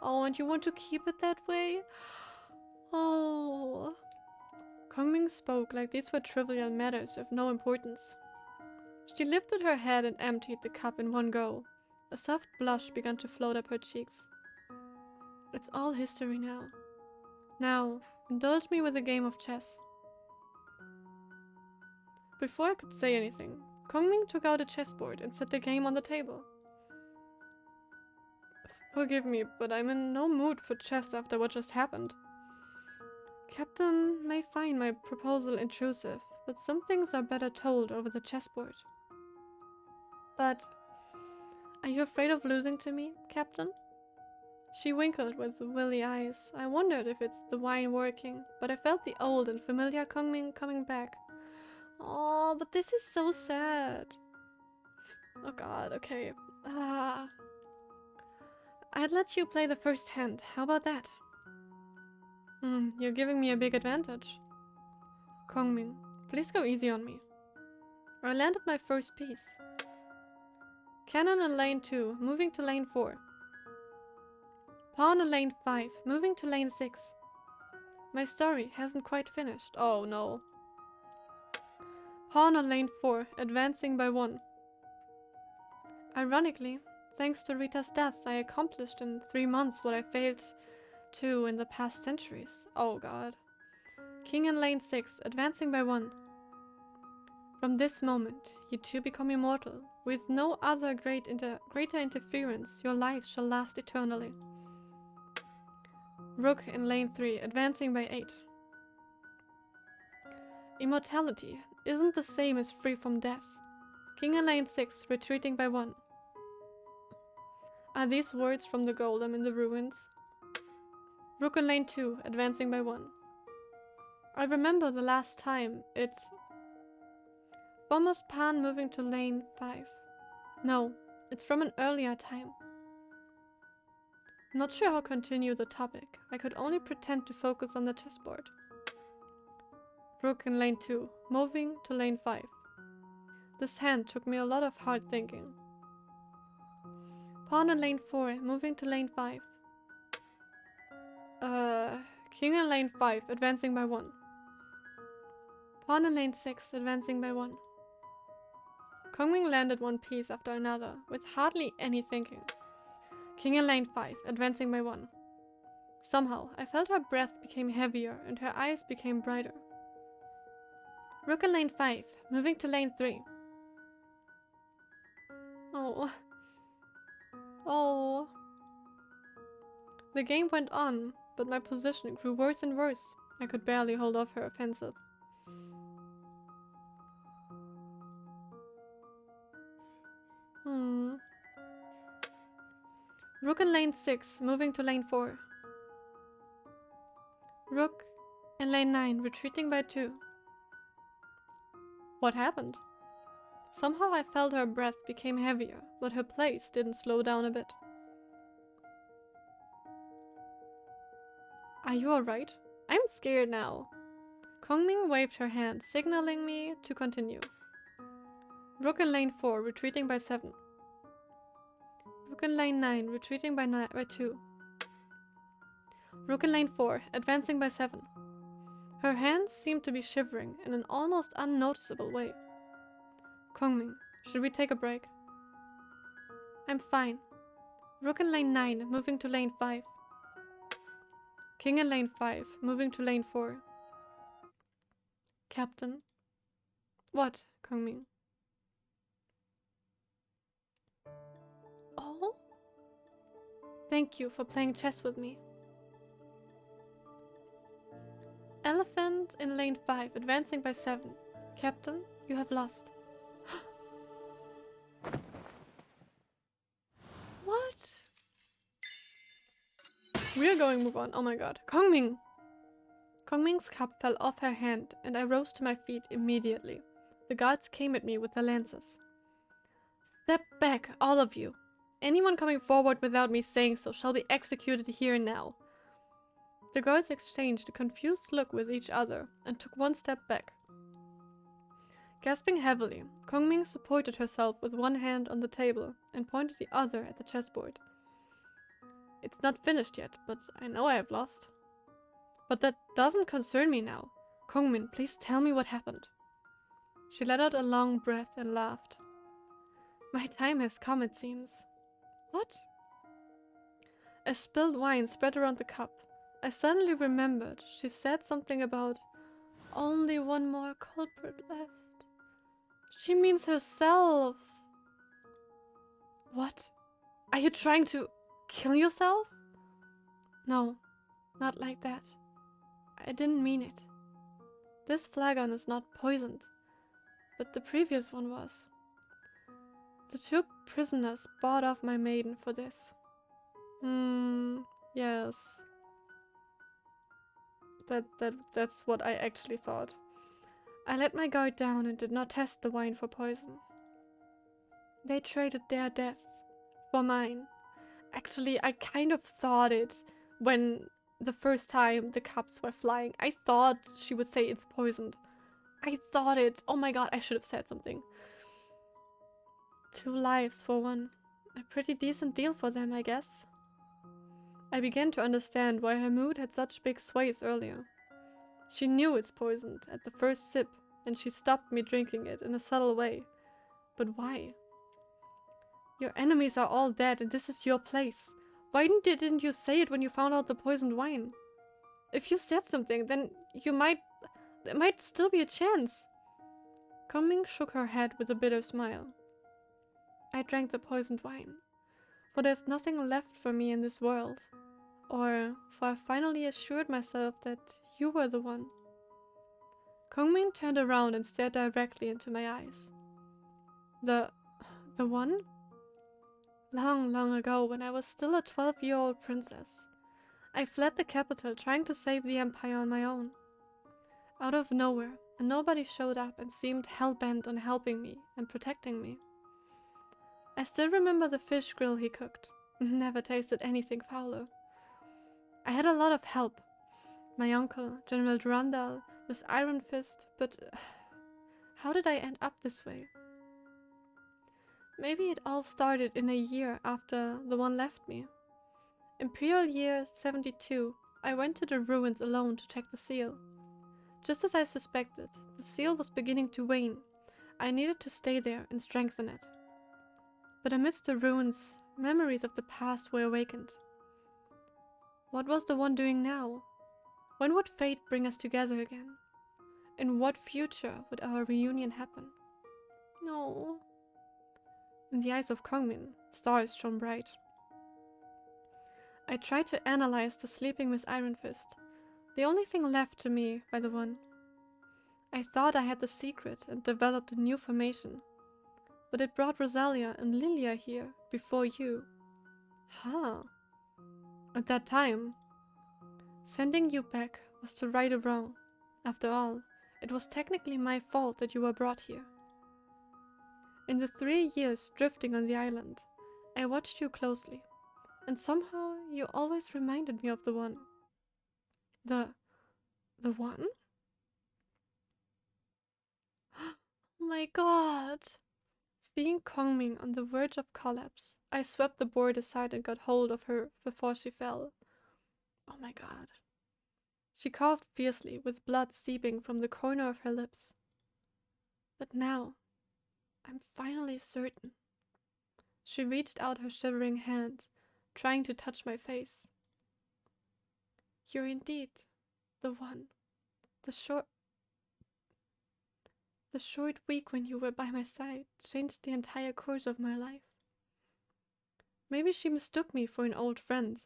Speaker 1: Oh, and you want to keep it that way? Oh. Kongming spoke like these were trivial matters of no importance. She lifted her head and emptied the cup in one go. A soft blush began to float up her cheeks. It's all history now. Now, indulge me with a game of chess. Before I could say anything, Kongming took out a chessboard and set the game on the table. Forgive me, but I'm in no mood for chess after what just happened. Captain may find my proposal intrusive, but some things are better told over the chessboard. But are you afraid of losing to me, Captain? She winkled with willy eyes. I wondered if it's the wine working, but I felt the old and familiar Kongming coming back. Oh, but this is so sad. Oh god, okay. I'd let you play the first hand. How about that? You're giving me a big advantage. Kongming, please go easy on me. I landed my first piece. Cannon in lane 2, moving to lane 4. Pawn in lane 5, moving to lane 6. My story hasn't quite finished. Oh no. Pawn on lane 4, advancing by 1. Ironically, thanks to Rita's death, I accomplished in 3 months what I failed to in the past centuries. Oh god. King in lane 6, advancing by 1. From this moment, you two become immortal. With no other greater interference, your lives shall last eternally. Rook in lane 3, advancing by 8. Immortality isn't the same as free from death. King in lane 6, retreating by 1. Are these words from the golem in the ruins? Rook in lane 2, advancing by 1. I remember the last time it... Almost Pan moving to lane 5. No, it's from an earlier time. Not sure how to continue the topic. I could only pretend to focus on the chessboard. Rook in lane 2, moving to lane 5. This hand took me a lot of hard thinking. Pawn in lane 4, moving to lane 5. King in lane 5, advancing by 1. Pawn in lane 6, advancing by 1. Kongming landed one piece after another, with hardly any thinking. King in lane 5, advancing by 1. Somehow, I felt her breath became heavier and her eyes became brighter. Rook in lane 5, moving to lane 3. Oh. Oh. The game went on, but my position grew worse and worse. I could barely hold off her offensive. Rook in lane 6, moving to lane 4. Rook in lane 9, retreating by 2. What happened? Somehow I felt her breath became heavier, but her pace didn't slow down a bit. Are you alright? I'm scared now. Kongming waved her hand, signaling me to continue. Rook in lane 4, retreating by 7. Rook in lane 9, retreating by 2. Rook in lane 4, advancing by 7. Her hands seemed to be shivering in an almost unnoticeable way. Kongming, should we take a break? I'm fine. Rook in lane 9, moving to lane 5. King in lane 5, moving to lane 4. Captain. What, Kongming? Oh? Thank you for playing chess with me. Elephant in lane 5, advancing by 7. Captain, you have lost. What? We are going to move on. Oh my god. Kongming! Kongming's cup fell off her hand, and I rose to my feet immediately. The guards came at me with their lances. Step back, all of you. Anyone coming forward without me saying so shall be executed here and now. The girls exchanged a confused look with each other and took one step back. Gasping heavily, Kongming supported herself with one hand on the table and pointed the other at the chessboard. It's not finished yet, but I know I have lost. But that doesn't concern me now. Kongming, please tell me what happened. She let out a long breath and laughed. My time has come, it seems. What? As spilled wine spread around the cup, I suddenly remembered she said something about only one more culprit left. She means herself. What? Are you trying to kill yourself? No, not like that. I didn't mean it. This flagon is not poisoned, but the previous one was. The two prisoners bought off my maiden for this. Yes. That's what I actually thought. I let my guard down and did not test the wine for poison. They traded their death for mine. Actually, I kind of thought it when the first time the cups were flying. I thought she would say it's poisoned. I thought it. Oh my god, I should have said something. 2 lives for one. A pretty decent deal for them, I guess. I began to understand why her mood had such big sways earlier. She knew it's poisoned at the first sip, and she stopped me drinking it in a subtle way. But why? Your enemies are all dead, and this is your place. Why didn't you say it when you found out the poisoned wine? If you said something, then there might still be a chance. Kongming shook her head with a bitter smile. I drank the poisoned wine, for there's nothing left for me in this world. Or for I finally assured myself that you were the one. Kongming turned around and stared directly into my eyes. The one? Long, long ago, when I was still a 12-year-old princess, I fled the capital trying to save the empire on my own. Out of nowhere, and nobody showed up and seemed hell-bent on helping me and protecting me. I still remember the fish grill he cooked. Never tasted anything fouler. I had a lot of help. My uncle, General Durandal, with Iron Fist, but how did I end up this way? Maybe it all started in a year after the one left me. Imperial year 72, I went to the ruins alone to check the seal. Just as I suspected, the seal was beginning to wane. I needed to stay there and strengthen it. But amidst the ruins, memories of the past were awakened. What was the one doing now? When would fate bring us together again? In what future would our reunion happen? No. In the eyes of Kongmin, stars shone bright. I tried to analyze the sleeping Miss Iron Fist, the only thing left to me by the one. I thought I had the secret and developed a new formation, but it brought Rosalia and Lilia here before you. Huh. At that time, sending you back was to right a wrong. After all, it was technically my fault that you were brought here. In the 3 years drifting on the island, I watched you closely, and somehow you always reminded me of the one. The one? Oh my god! Seeing Kongming on the verge of collapse, I swept the board aside and got hold of her before she fell. Oh my god. She coughed fiercely, with blood seeping from the corner of her lips. But now, I'm finally certain. She reached out her shivering hand, trying to touch my face. You're indeed the one. The short week when you were by my side changed the entire course of my life. Maybe she mistook me for an old friend,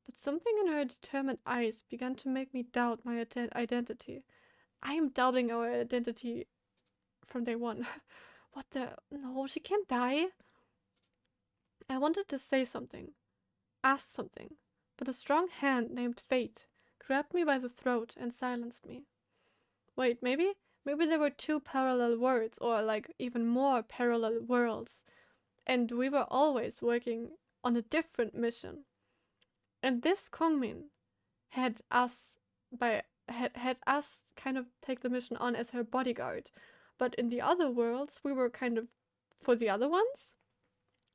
Speaker 1: but something in her determined eyes began to make me doubt my identity. I am doubting our identity from day one. What the? No, she can't die. I wanted to say something, ask something, but a strong hand named Fate grabbed me by the throat and silenced me. Wait, maybe there were 2 parallel words, or like even more parallel worlds, and we were always working on a different mission. And this Kongmin had us kind of take the mission on as her bodyguard, but in the other worlds we were kind of for the other ones,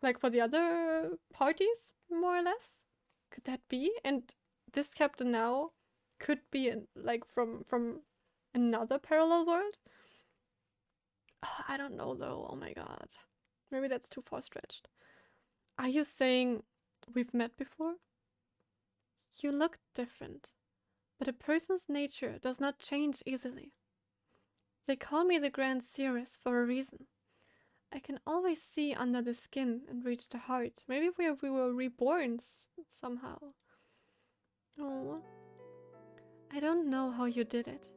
Speaker 1: like for the other parties, more or less. Could that be? And this captain now could be like from another parallel world. I don't know though. Oh my god, maybe that's too far stretched. Are you saying we've met before? You look different, but a person's nature does not change easily. They call me the Grand Seeress for a reason. I can always see under the skin and reach the heart. Maybe we were reborn somehow. Oh, I don't know how you did it,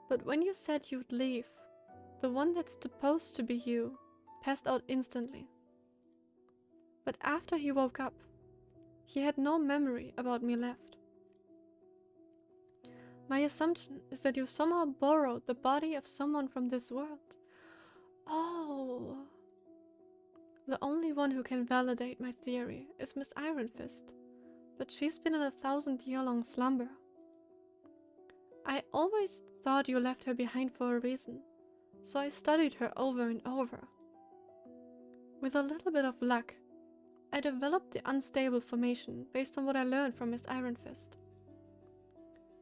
Speaker 1: but when you said you'd leave, the one that's supposed to be you passed out instantly. But after he woke up, he had no memory about me left. My assumption is that you somehow borrowed the body of someone from this world. Oh. The only one who can validate my theory is Miss Iron Fist. but she's been in a 1,000-year-long slumber. I always thought you left her behind for a reason, so I studied her over and over. With a little bit of luck, I developed the unstable formation based on what I learned from Miss Iron Fist.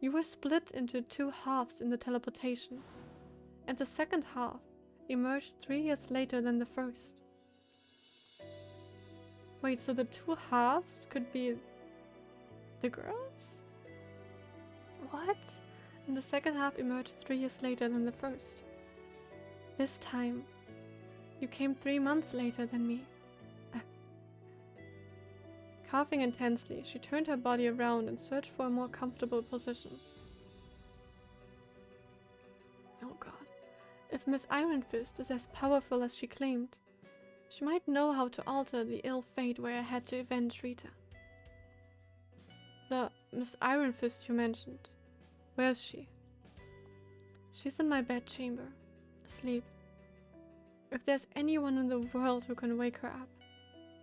Speaker 1: You were split into 2 halves in the teleportation, and the second half emerged 3 years later than the first. Wait, so the 2 halves could be the girls? What? And the second half emerged 3 years later than the first. This time, you came 3 months later than me. Coughing intensely, she turned her body around and searched for a more comfortable position. Oh god. If Miss Iron Fist is as powerful as she claimed, she might know how to alter the ill fate where I had to avenge Rita. The Miss Iron Fist you mentioned, where is she? She's in my bed chamber, asleep. If there's anyone in the world who can wake her up,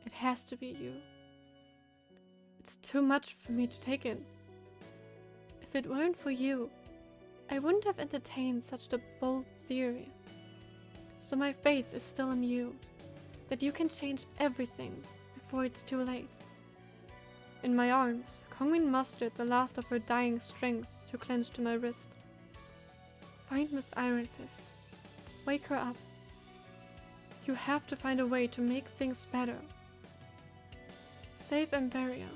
Speaker 1: it has to be you. It's too much for me to take in. If it weren't for you, I wouldn't have entertained such a bold theory. So my faith is still in you, that you can change everything before it's too late. In my arms, Kongmin mustered the last of her dying strength to clench to my wrist. Find Miss Iron Fist. Wake her up. You have to find a way to make things better. Save Emberia.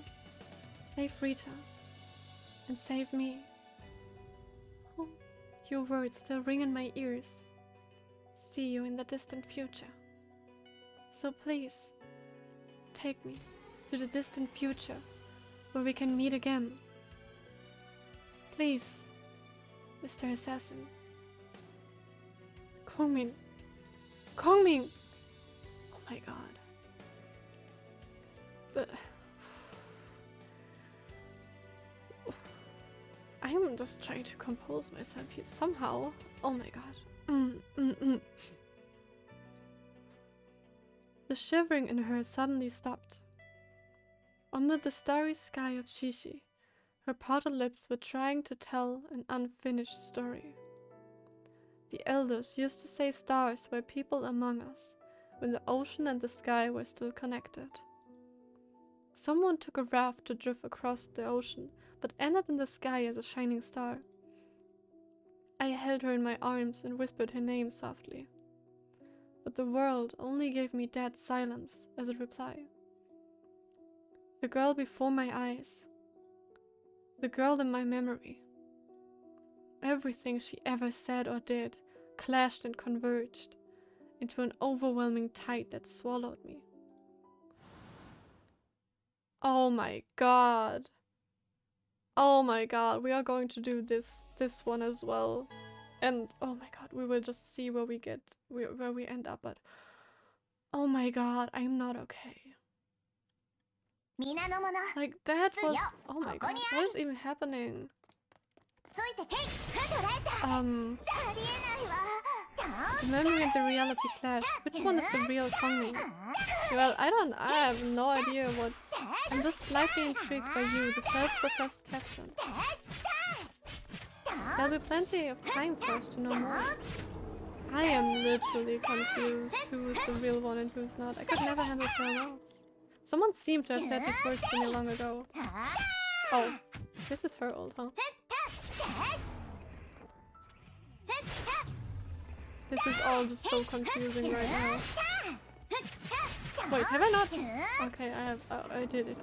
Speaker 1: Save Rita. And save me. Oh, your words still ring in my ears. See you in the distant future. So please, take me to the distant future where we can meet again. Please, Mr. Assassin. Kongmin. Kongmin! Oh my god. I'm just trying to compose myself here somehow. Oh my god. The shivering in her suddenly stopped. Under the starry sky of Shishi, her parted lips were trying to tell an unfinished story. The elders used to say stars were people among us, when the ocean and the sky were still connected. Someone took a raft to drift across the ocean, but ended in the sky as a shining star. I held her in my arms and whispered her name softly. But the world only gave me dead silence as a reply. The girl before my eyes. The girl in my memory. Everything she ever said or did clashed and converged into an overwhelming tide that swallowed me. Oh my god. Oh my god, we are going to do this one as well. And oh my god, we will just see where we end up, but oh my god, I'm not okay. Like that was, oh my god, what is even happening? The memory and the reality clash. Which one is the real Kongmin? Well, I have no idea what. I'm just slightly intrigued by you, the self-professed captain. There'll be plenty of time for us to know more. I am literally confused who is the real one and who's not. I could never handle farewells. Someone seemed to have said these words to me long ago. Oh, this is her old, huh? This is all just so confusing right now. Wait, have I not? Okay, I have. I did it.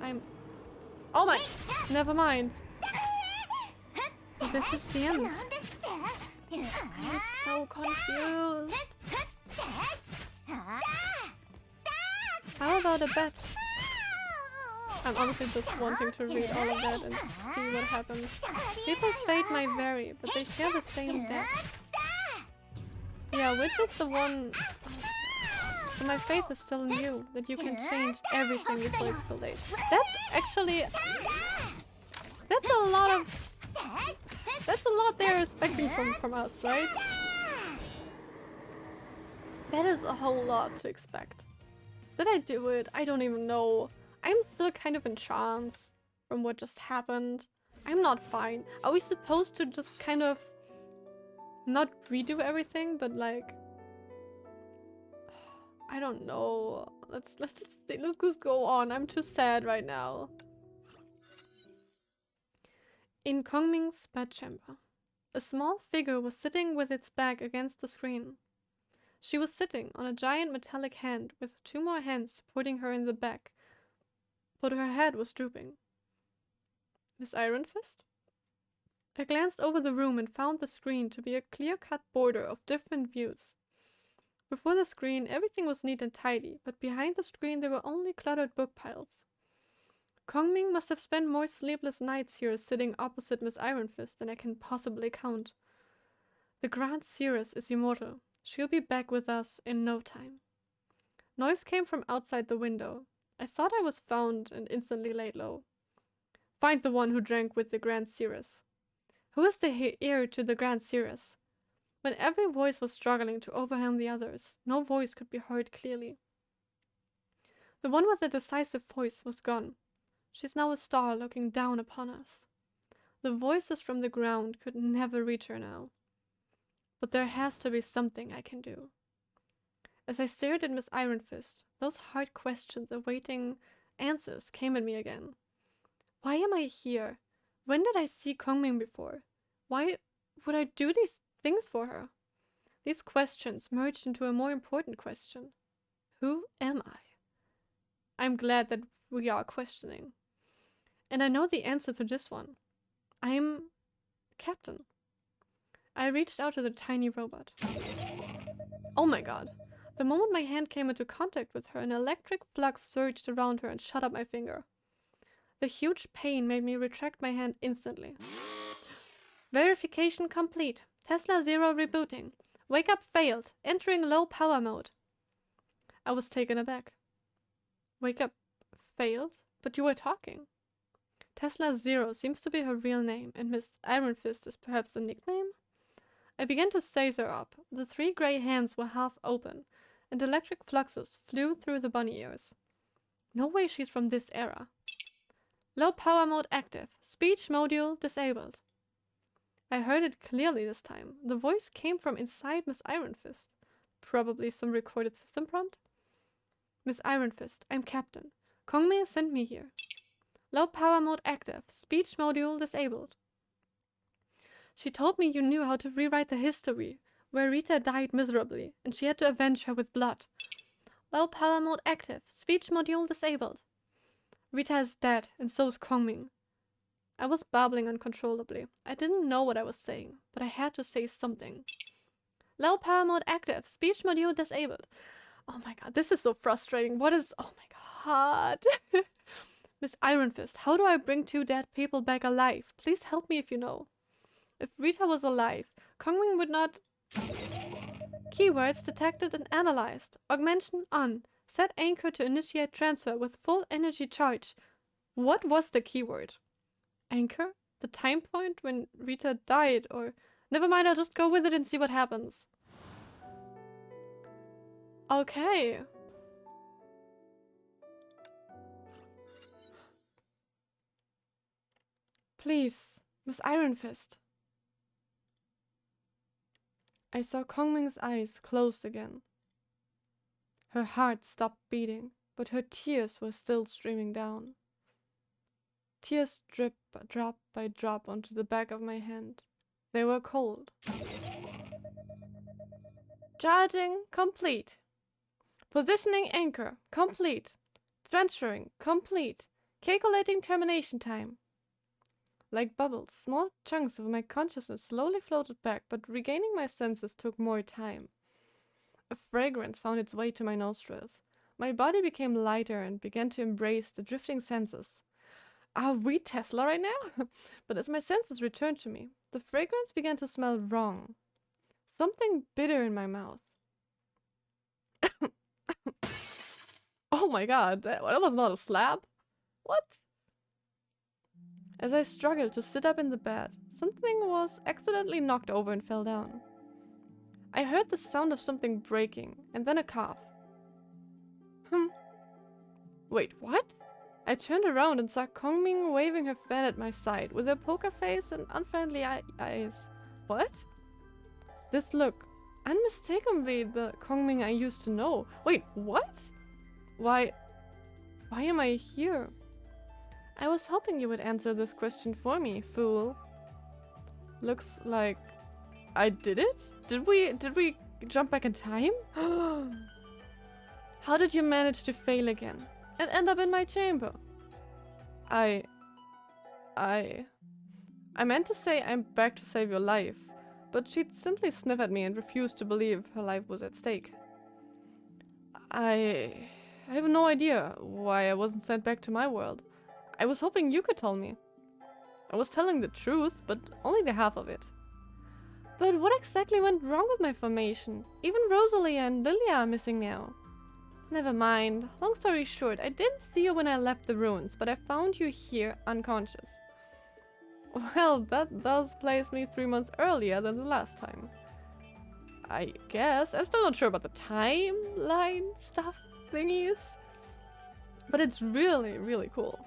Speaker 1: Oh my! Never mind. This is the end. I'm so confused. How about a bet? I'm honestly just wanting to read all of that and see what happens. People's fate might vary, but they share the same death. Yeah, which is the one... So my faith is still in you, that you can change everything before it's too late. That's actually... That's a lot of... That's a lot they're expecting from us, right? That is a whole lot to expect. Did I do it? I don't even know. I'm still kind of in trance from what just happened. I'm not fine. Are we supposed to just kind of not redo everything, but like, I don't know. Let's just go on. I'm too sad right now. In Kongming's bedchamber, a small figure was sitting with its back against the screen. She was sitting on a giant metallic hand with 2 more hands supporting her in the back, but her head was drooping. Miss Iron Fist? I glanced over the room and found the screen to be a clear-cut border of different views. Before the screen, everything was neat and tidy, but behind the screen there were only cluttered book piles. Kongming must have spent more sleepless nights here sitting opposite Miss Iron Fist than I can possibly count. The Grand Seeress is immortal. She'll be back with us in no time. Noise came from outside the window. I thought I was found and instantly laid low. Find the one who drank with the Grand Seeress. Who is the heir to the Grand Seeress? When every voice was struggling to overwhelm the others, no voice could be heard clearly. The one with the decisive voice was gone. She's now a star looking down upon us. The voices from the ground could never reach her now. But there has to be something I can do. As I stared at Miss Iron Fist, those hard questions awaiting answers came at me again. Why am I here? When did I see Kongming before? Why would I do these things for her? These questions merged into a more important question. Who am I? I'm glad that we are questioning. And I know the answer to this one. I'm Captain. I reached out to the tiny robot. Oh my god. The moment my hand came into contact with her, an electric flux surged around her and shut up my finger. The huge pain made me retract my hand instantly. Verification complete. Tesla 0 rebooting. Wake up failed. Entering low power mode. I was taken aback. Wake up failed? But you were talking. Tesla 0 seems to be her real name, and Miss Iron Fist is perhaps a nickname? I began to size her up. The 3 grey hands were half open, and electric fluxes flew through the bunny ears. No way she's from this era. Low power mode active. Speech module disabled. I heard it clearly this time. The voice came from inside Miss Iron Fist. Probably some recorded system prompt. Miss Iron Fist, I'm Captain. Kongming sent me here. Low power mode active. Speech module disabled. She told me you knew how to rewrite the history, where Rita died miserably, and she had to avenge her with blood. Low power mode active. Speech module disabled. Rita is dead, and so is Kongming. I was babbling uncontrollably. I didn't know what I was saying, but I had to say something. Low power mode active. Speech module disabled. Oh my god, this is so frustrating. What is... Oh my god. Miss Iron Fist, how do I bring 2 dead people back alive? Please help me if you know. If Rita was alive, Kongming would not... Keywords detected and analyzed. Augmentation on. Set anchor to initiate transfer with full energy charge. What was the keyword? Anchor? The time point when Rita died, or... Never mind, I'll just go with it and see what happens. Okay. Please, Miss Iron Fist. I saw Kongming's eyes closed again. Her heart stopped beating, but her tears were still streaming down. Tears dripped drop by drop onto the back of my hand. They were cold. Charging complete. Positioning anchor complete. Transferring complete. Calculating termination time. Like bubbles, small chunks of my consciousness slowly floated back, but regaining my senses took more time. A fragrance found its way to my nostrils. My body became lighter and began to embrace the drifting senses. Are we Tesla right now? But as my senses returned to me, the fragrance began to smell wrong. Something bitter in my mouth. Oh my god, that was not a slap. What? As I struggled to sit up in the bed, something was accidentally knocked over and fell down. I heard the sound of something breaking, and then a cough. Wait, what? I turned around and saw Kongming waving her fan at my side with a poker face and unfriendly eyes. What? This look, unmistakably the Kongming I used to know. Wait, what? Why am I here? I was hoping you would answer this question for me, fool. Looks like I did it? Did we jump back in time? How did you manage to fail again and end up in my chamber? I meant to say I'm back to save your life, but she'd simply sniff at me and refuse to believe her life was at stake. I have no idea why I wasn't sent back to my world. I was hoping you could tell me. I was telling the truth, but only the half of it. But what exactly went wrong with my formation? Even Rosalie and Lilia are missing now. Never mind. Long story short, I didn't see you when I left the ruins, but I found you here unconscious. Well, that does place me 3 months earlier than the last time. I guess. I'm still not sure about the timeline stuff thingies. But it's really, really cool.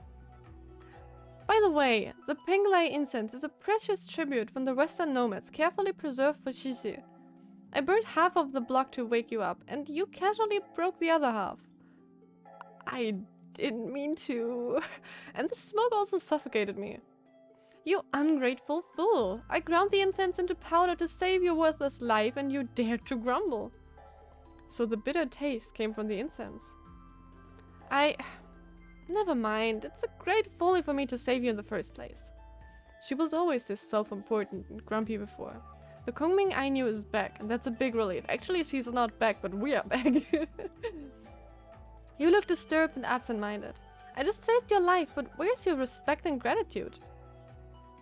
Speaker 1: By the way, the Penglai incense is a precious tribute from the Western nomads carefully preserved for Chiyou. I burned half of the block to wake you up, and you casually broke the other half. I didn't mean to. And the smoke also suffocated me. You ungrateful fool! I ground the incense into powder to save your worthless life, and you dared to grumble. So the bitter taste came from the incense. Never mind, it's a great folly for me to save you in the first place. She was always this self-important and grumpy before. The Kongming I knew is back, and that's a big relief. Actually, she's not back, but we are back. You look disturbed and absent-minded. I just saved your life, but where's your respect and gratitude?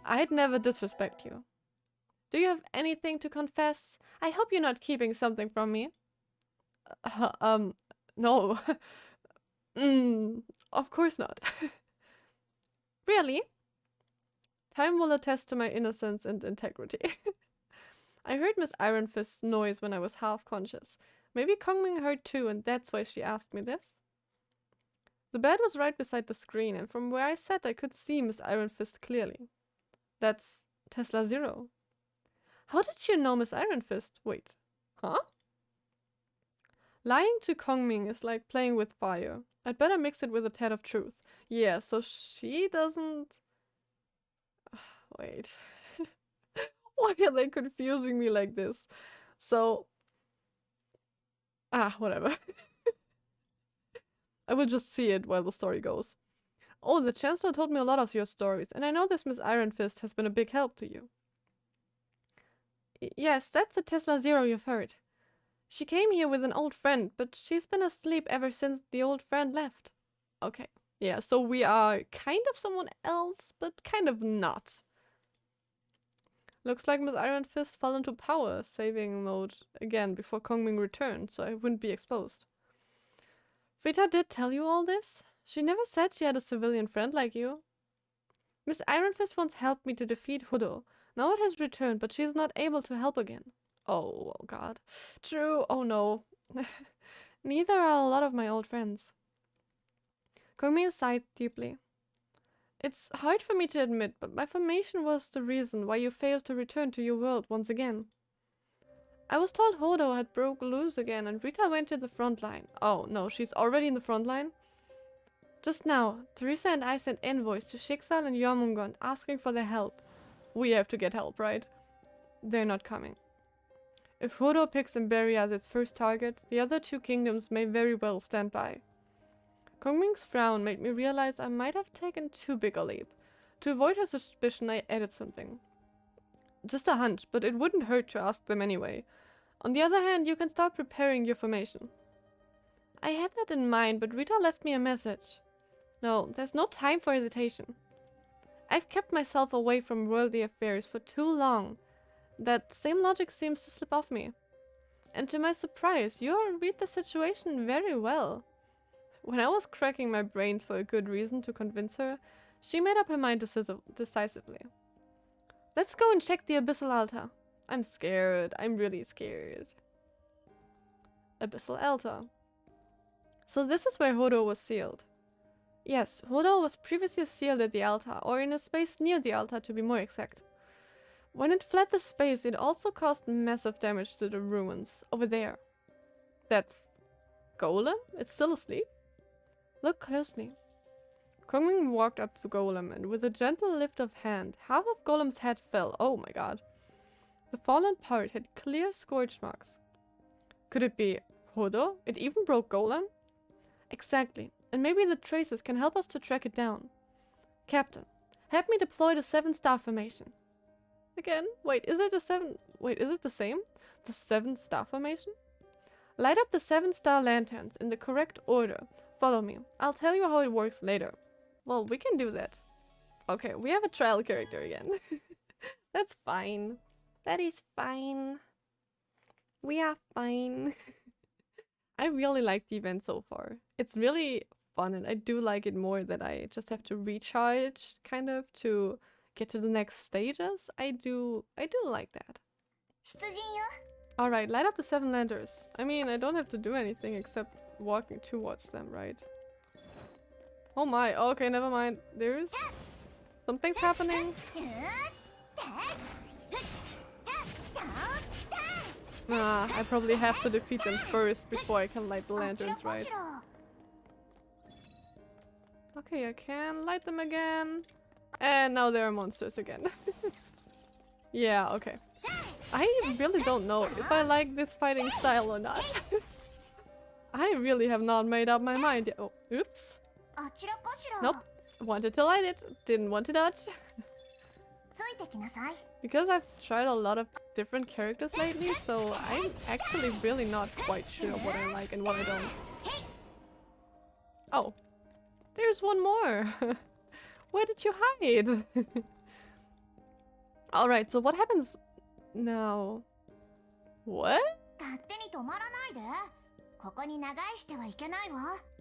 Speaker 1: I'd never disrespect you. Do you have anything to confess? I hope you're not keeping something from me. No. Of course not. Really? Time will attest to my innocence and integrity. I heard Miss Iron Fist's noise when I was half conscious. Maybe Kongming heard too, and that's why she asked me this. The bed was right beside the screen, and from where I sat I could see Miss Iron Fist clearly. That's Tesla Zero. How did you know Miss Iron Fist? Wait. Huh? Lying to Kongming is like playing with fire. I'd better mix it with a tad of truth. Yeah, so she doesn't... Wait. Why are they confusing me like this? So... whatever. I will just see it while the story goes. Oh, the Chancellor told me a lot of your stories, and I know this Miss Iron Fist has been a big help to you. Yes, that's the Tesla Zero you've heard. She came here with an old friend, but she's been asleep ever since the old friend left. Okay, yeah, so we are kind of someone else, but kind of not. Looks like Miss Iron Fist fell into power saving mode again before Kongming returned, so I wouldn't be exposed. Rita did tell you all this? She never said she had a civilian friend like you. Miss Iron Fist once helped me to defeat Hudo. Now it has returned, but she is not able to help again. Oh god. True, oh no. Neither are a lot of my old friends. Kongming sighed deeply. It's hard for me to admit, but my formation was the reason why you failed to return to your world once again. I was told Hodo had broke loose again and Rita went to the front line. Oh no, she's already in the front line? Just now, Teresa and I sent envoys to Schicksal and Jormungand asking for their help. We have to get help, right? They're not coming. If Hodo picks Emberia as its first target, the other two kingdoms may very well stand by. Kongming's frown made me realize I might have taken too big a leap. To avoid her suspicion, I added something. Just a hunch, but it wouldn't hurt to ask them anyway. On the other hand, you can start preparing your formation. I had that in mind, but Rita left me a message. No, there's no time for hesitation. I've kept myself away from worldly affairs for too long. That same logic seems to slip off me. And to my surprise, you read the situation very well. When I was cracking my brains for a good reason to convince her, she made up her mind decisively. Let's go and check the Abyssal Altar. I'm scared. I'm really scared. Abyssal Altar. So this is where Hodo was sealed. Yes, Hodo was previously sealed at the altar, or in a space near the altar to be more exact. When it fled the space, it also caused massive damage to the ruins, over there. That's Golem? It's still asleep? Look closely. Kongming walked up to Golem, and with a gentle lift of hand, half of Golem's head fell. Oh my god. The fallen part had clear scorch marks. Could it be Hodo? It even broke Golem? Exactly, and maybe the traces can help us to track it down. Captain, help me deploy the 7-star formation. Again? Wait, is it the same? The 7-star formation? Light up the 7-star lanterns in the correct order. Follow me. I'll tell you how it works later. Well, we can do that. Okay, we have a trial character again. That's fine. That is fine. We are fine. I really like the event so far. It's really fun, and I do like it more that I just have to recharge, kind of, to get to the next stages. I do like that. Alright, light up the 7 lanterns. I mean, I don't have to do anything except walking towards them, right? Oh my, okay, never mind. There's... something's happening. I probably have to defeat them first before I can light the lanterns, right? Okay, I can light them again. And now there are monsters again. Yeah, okay. I really don't know if I like this fighting style or not. I really have not made up my mind yet. Oh, oops. Nope. Wanted to light it. Didn't want to dodge. Because I've tried a lot of different characters lately, so I'm actually really not quite sure what I like and what I don't. Oh. There's one more. Where did you hide? Alright, so what happens now? What?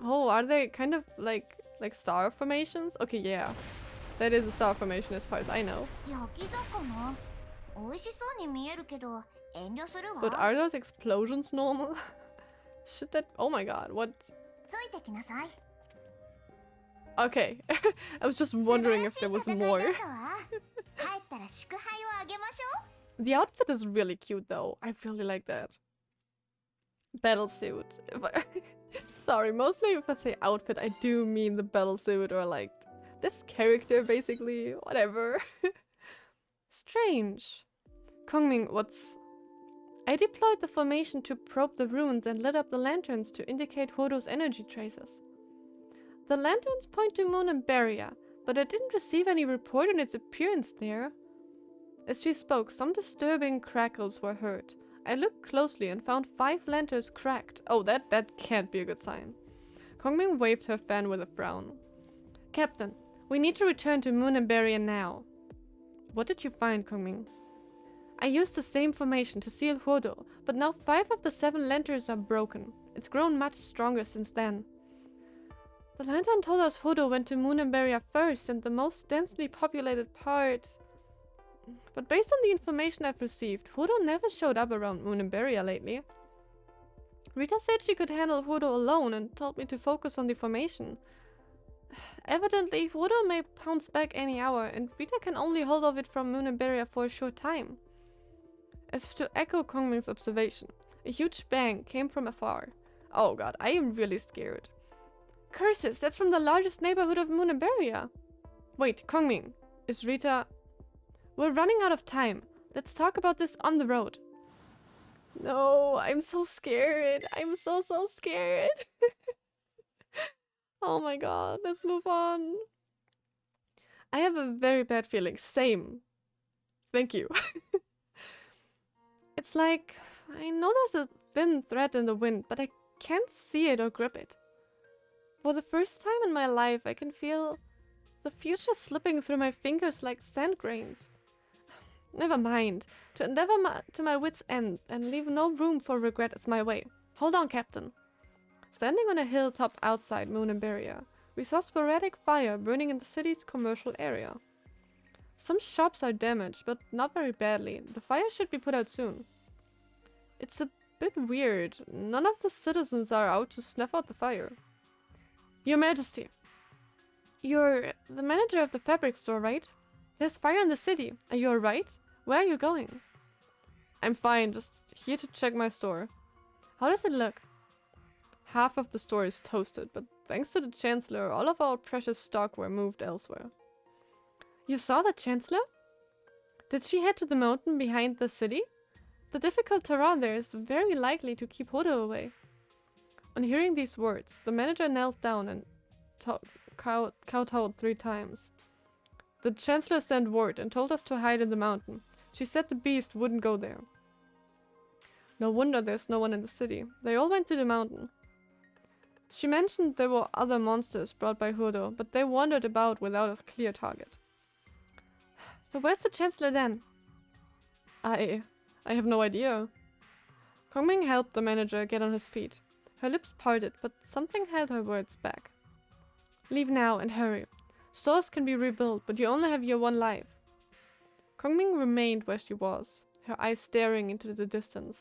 Speaker 1: Oh, are they kind of like star formations? Okay, yeah. That is a star formation as far as I know. But are those explosions normal? Should that... oh my god, what? Okay. I was just wondering if there was more. The outfit is really cute though. I really like that. Battle suit. Sorry, mostly if I say outfit, I do mean the battle suit or like this character basically. Whatever. Strange. Kongming, what's... I deployed the formation to probe the ruins and lit up the lanterns to indicate Hodo's energy traces. The lanterns point to Moon and Barrier, but I didn't receive any report on its appearance there. As she spoke, some disturbing crackles were heard. I looked closely and found 5 lanterns cracked. Oh, that can't be a good sign. Kongming waved her fan with a frown. Captain, we need to return to Moon and Barrier now. What did you find, Kongming? I used the same formation to seal Hodo, but now 5 of the 7 lanterns are broken. It's grown much stronger since then. The lantern told us Hodo went to Moon and Barrier first and the most densely populated part. But based on the information I've received, Hodo never showed up around Moon and Barrier lately. Rita said she could handle Hodo alone and told me to focus on the formation. Evidently, Hodo may pounce back any hour, and Rita can only hold off it from Moon and Barrier for a short time. As if to echo Kongming's observation, a huge bang came from afar. Oh god, I am really scared. Curses, that's from the largest neighborhood of Moon and Barrier. Wait, Kongming, is Rita... We're running out of time. Let's talk about this on the road. No, I'm so scared. I'm so scared. Oh my god, let's move on. I have a very bad feeling. Same. Thank you. It's like, I know there's a thin thread in the wind, but I can't see it or grip it. For the first time in my life, I can feel the future slipping through my fingers like sand grains. Never mind. To endeavor to my wit's end and leave no room for regret is my way. Hold on, Captain. Standing on a hilltop outside Moon and Barrier, we saw sporadic fire burning in the city's commercial area. Some shops are damaged, but not very badly. The fire should be put out soon. It's a bit weird. None of the citizens are out to snuff out the fire. Your Majesty. You're the manager of the fabric store, right? There's fire in the city. Are you alright? Where are you going? I'm fine, just here to check my store. How does it look? Half of the store is toasted, but thanks to the Chancellor, all of our precious stock were moved elsewhere. You saw the Chancellor? Did she head to the mountain behind the city? The difficult terrain there is very likely to keep Hodo away. On hearing these words, the manager knelt down and kowtowed 3 times. The Chancellor sent word and told us to hide in the mountain. She said the beast wouldn't go there. No wonder there's no one in the city. They all went to the mountain. She mentioned there were other monsters brought by Hodo, but they wandered about without a clear target. So where's the Chancellor then? I have no idea. Kongming helped the manager get on his feet. Her lips parted, but something held her words back. Leave now and hurry. Stores can be rebuilt, but you only have your 1 life. Kongming remained where she was, her eyes staring into the distance.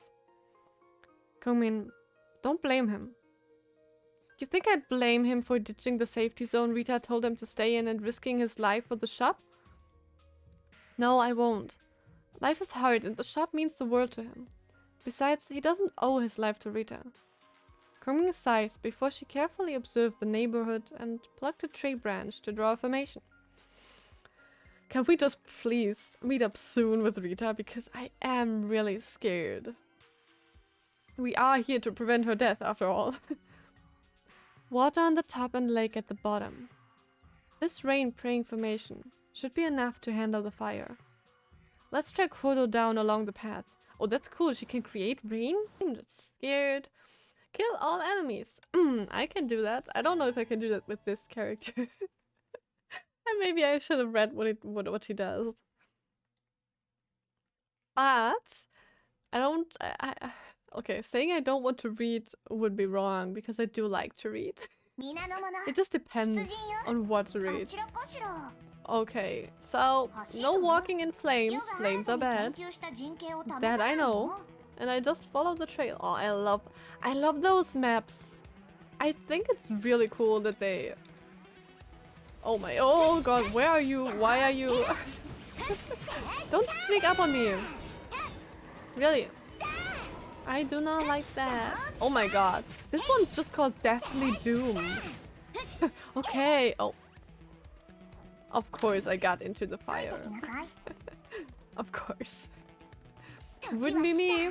Speaker 1: Kongming, don't blame him. You think I'd blame him for ditching the safety zone Rita told him to stay in and risking his life for the shop? No, I won't. Life is hard and the shop means the world to him. Besides, he doesn't owe his life to Rita. Kongming sighed before she carefully observed the neighborhood and plucked a tree branch to draw affirmation. Can we just please meet up soon with Rita, because I am really scared. We are here to prevent her death after all. Water on the top and lake at the bottom. This rain praying formation should be enough to handle the fire. Let's track Hodo down along the path. Oh, that's cool. She can create rain? I'm just scared. Kill all enemies. I can do that. I don't know if I can do that with this character. And maybe I should have read what she does. But I don't. Okay, saying I don't want to read would be wrong because I do like to read. It just depends on what to read. Okay, so no walking in flames. Flames are bad. That I know. And I just follow the trail. Oh, I love those maps. I think it's really cool that they... Oh god, where are you? Why are you? Don't sneak up on me. Really. I do not like that. Oh my god. This one's just called Deathly Doom. Okay. Oh. Of course I got into the fire. Of course. Wouldn't be me.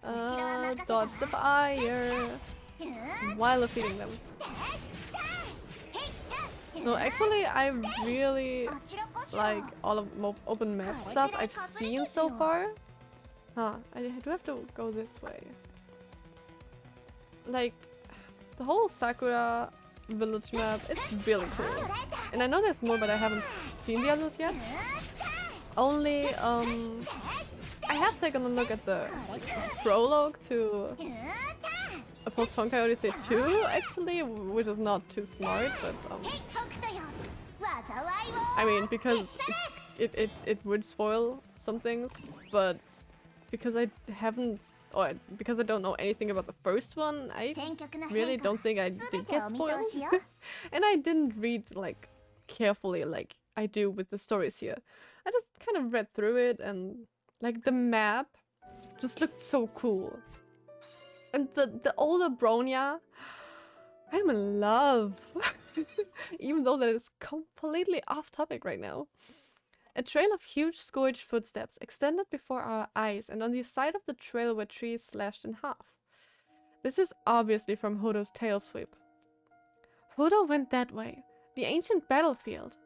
Speaker 1: Dodge the fire. While defeating them. No, actually I really like all of open map stuff I've seen so far. Huh, I do have to go this way. Like, the whole Sakura village map, it's really cool. And I know there's more, but I haven't seen the others yet. Only, I have taken a look at the prologue to a Post-Honkai Odyssey 2, actually, which is not too smart, but, I mean, because it would spoil some things, but because I haven't, or because I don't know anything about the first one, I really don't think I did get spoiled. And I didn't read, like, carefully like I do with the stories here. I just kind of read through it and, like, the map just looked so cool. And the older Bronya, I'm in love. Even though that is completely off topic right now. A trail of huge scourged footsteps extended before our eyes, and on the side of the trail were trees slashed in half. This is obviously from Hodo's tail sweep. Hodo went that way. The ancient battlefield.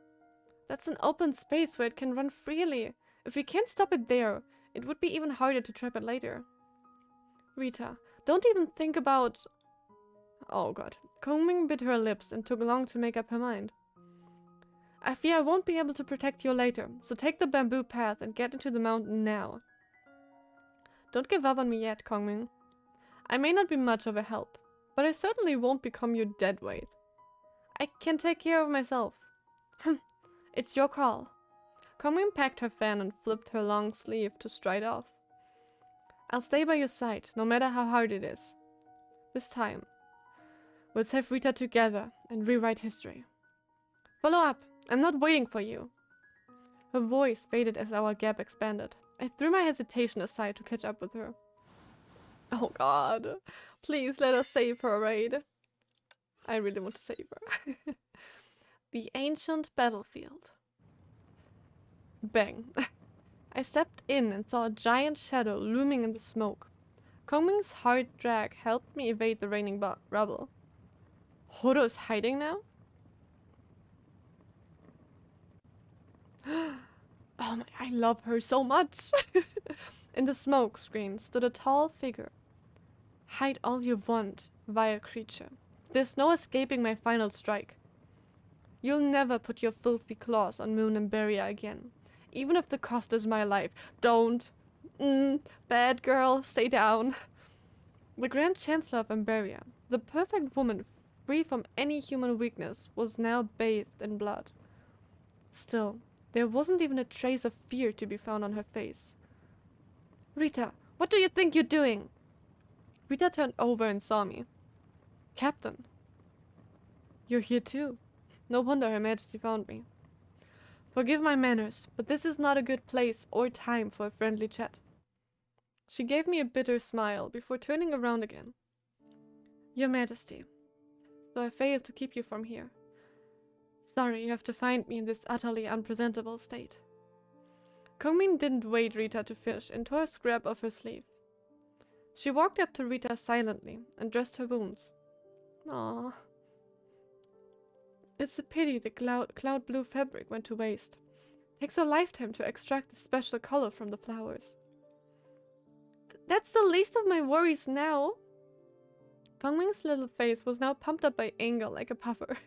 Speaker 1: That's an open space where it can run freely. If we can't stop it there, it would be even harder to trap it later. Rita, don't even think about... Oh god. Kongming bit her lips and took long to make up her mind. I fear I won't be able to protect you later, so take the bamboo path and get into the mountain now. Don't give up on me yet, Kongming. I may not be much of a help, but I certainly won't become your dead weight. I can take care of myself. It's your call. Kongming packed her fan and flipped her long sleeve to stride off. I'll stay by your side, no matter how hard it is. This time, we'll save Rita together and rewrite history. Follow up. I'm not waiting for you. Her voice faded as our gap expanded. I threw my hesitation aside to catch up with her. Oh god. Please let us save her, Raid. I really want to save her. The ancient battlefield. Bang. I stepped in and saw a giant shadow looming in the smoke. Kongming's hard drag helped me evade the raining rubble. Hodo is hiding now? Oh my, I love her so much! In the smoke screen stood a tall figure. Hide all you want, vile creature. There's no escaping my final strike. You'll never put your filthy claws on Moon and Beria again. Even if the cost is my life. Don't. Bad girl, stay down. The Grand Chancellor of Emberia, the perfect woman free from any human weakness, was now bathed in blood. Still, there wasn't even a trace of fear to be found on her face. Rita, what do you think you're doing? Rita turned over and saw me. Captain. You're here too. No wonder Her Majesty found me. Forgive my manners, but this is not a good place or time for a friendly chat. She gave me a bitter smile before turning around again. Your Majesty, so I failed to keep you from here. Sorry you have to find me in this utterly unpresentable state. Kongming didn't wait Rita to finish and tore a scrap off her sleeve. She walked up to Rita silently and dressed her wounds. Aww. It's a pity the cloud blue fabric went to waste. Takes a lifetime to extract the special color from the flowers. That's the least of my worries now. Kongming's little face was now pumped up by anger like a puffer.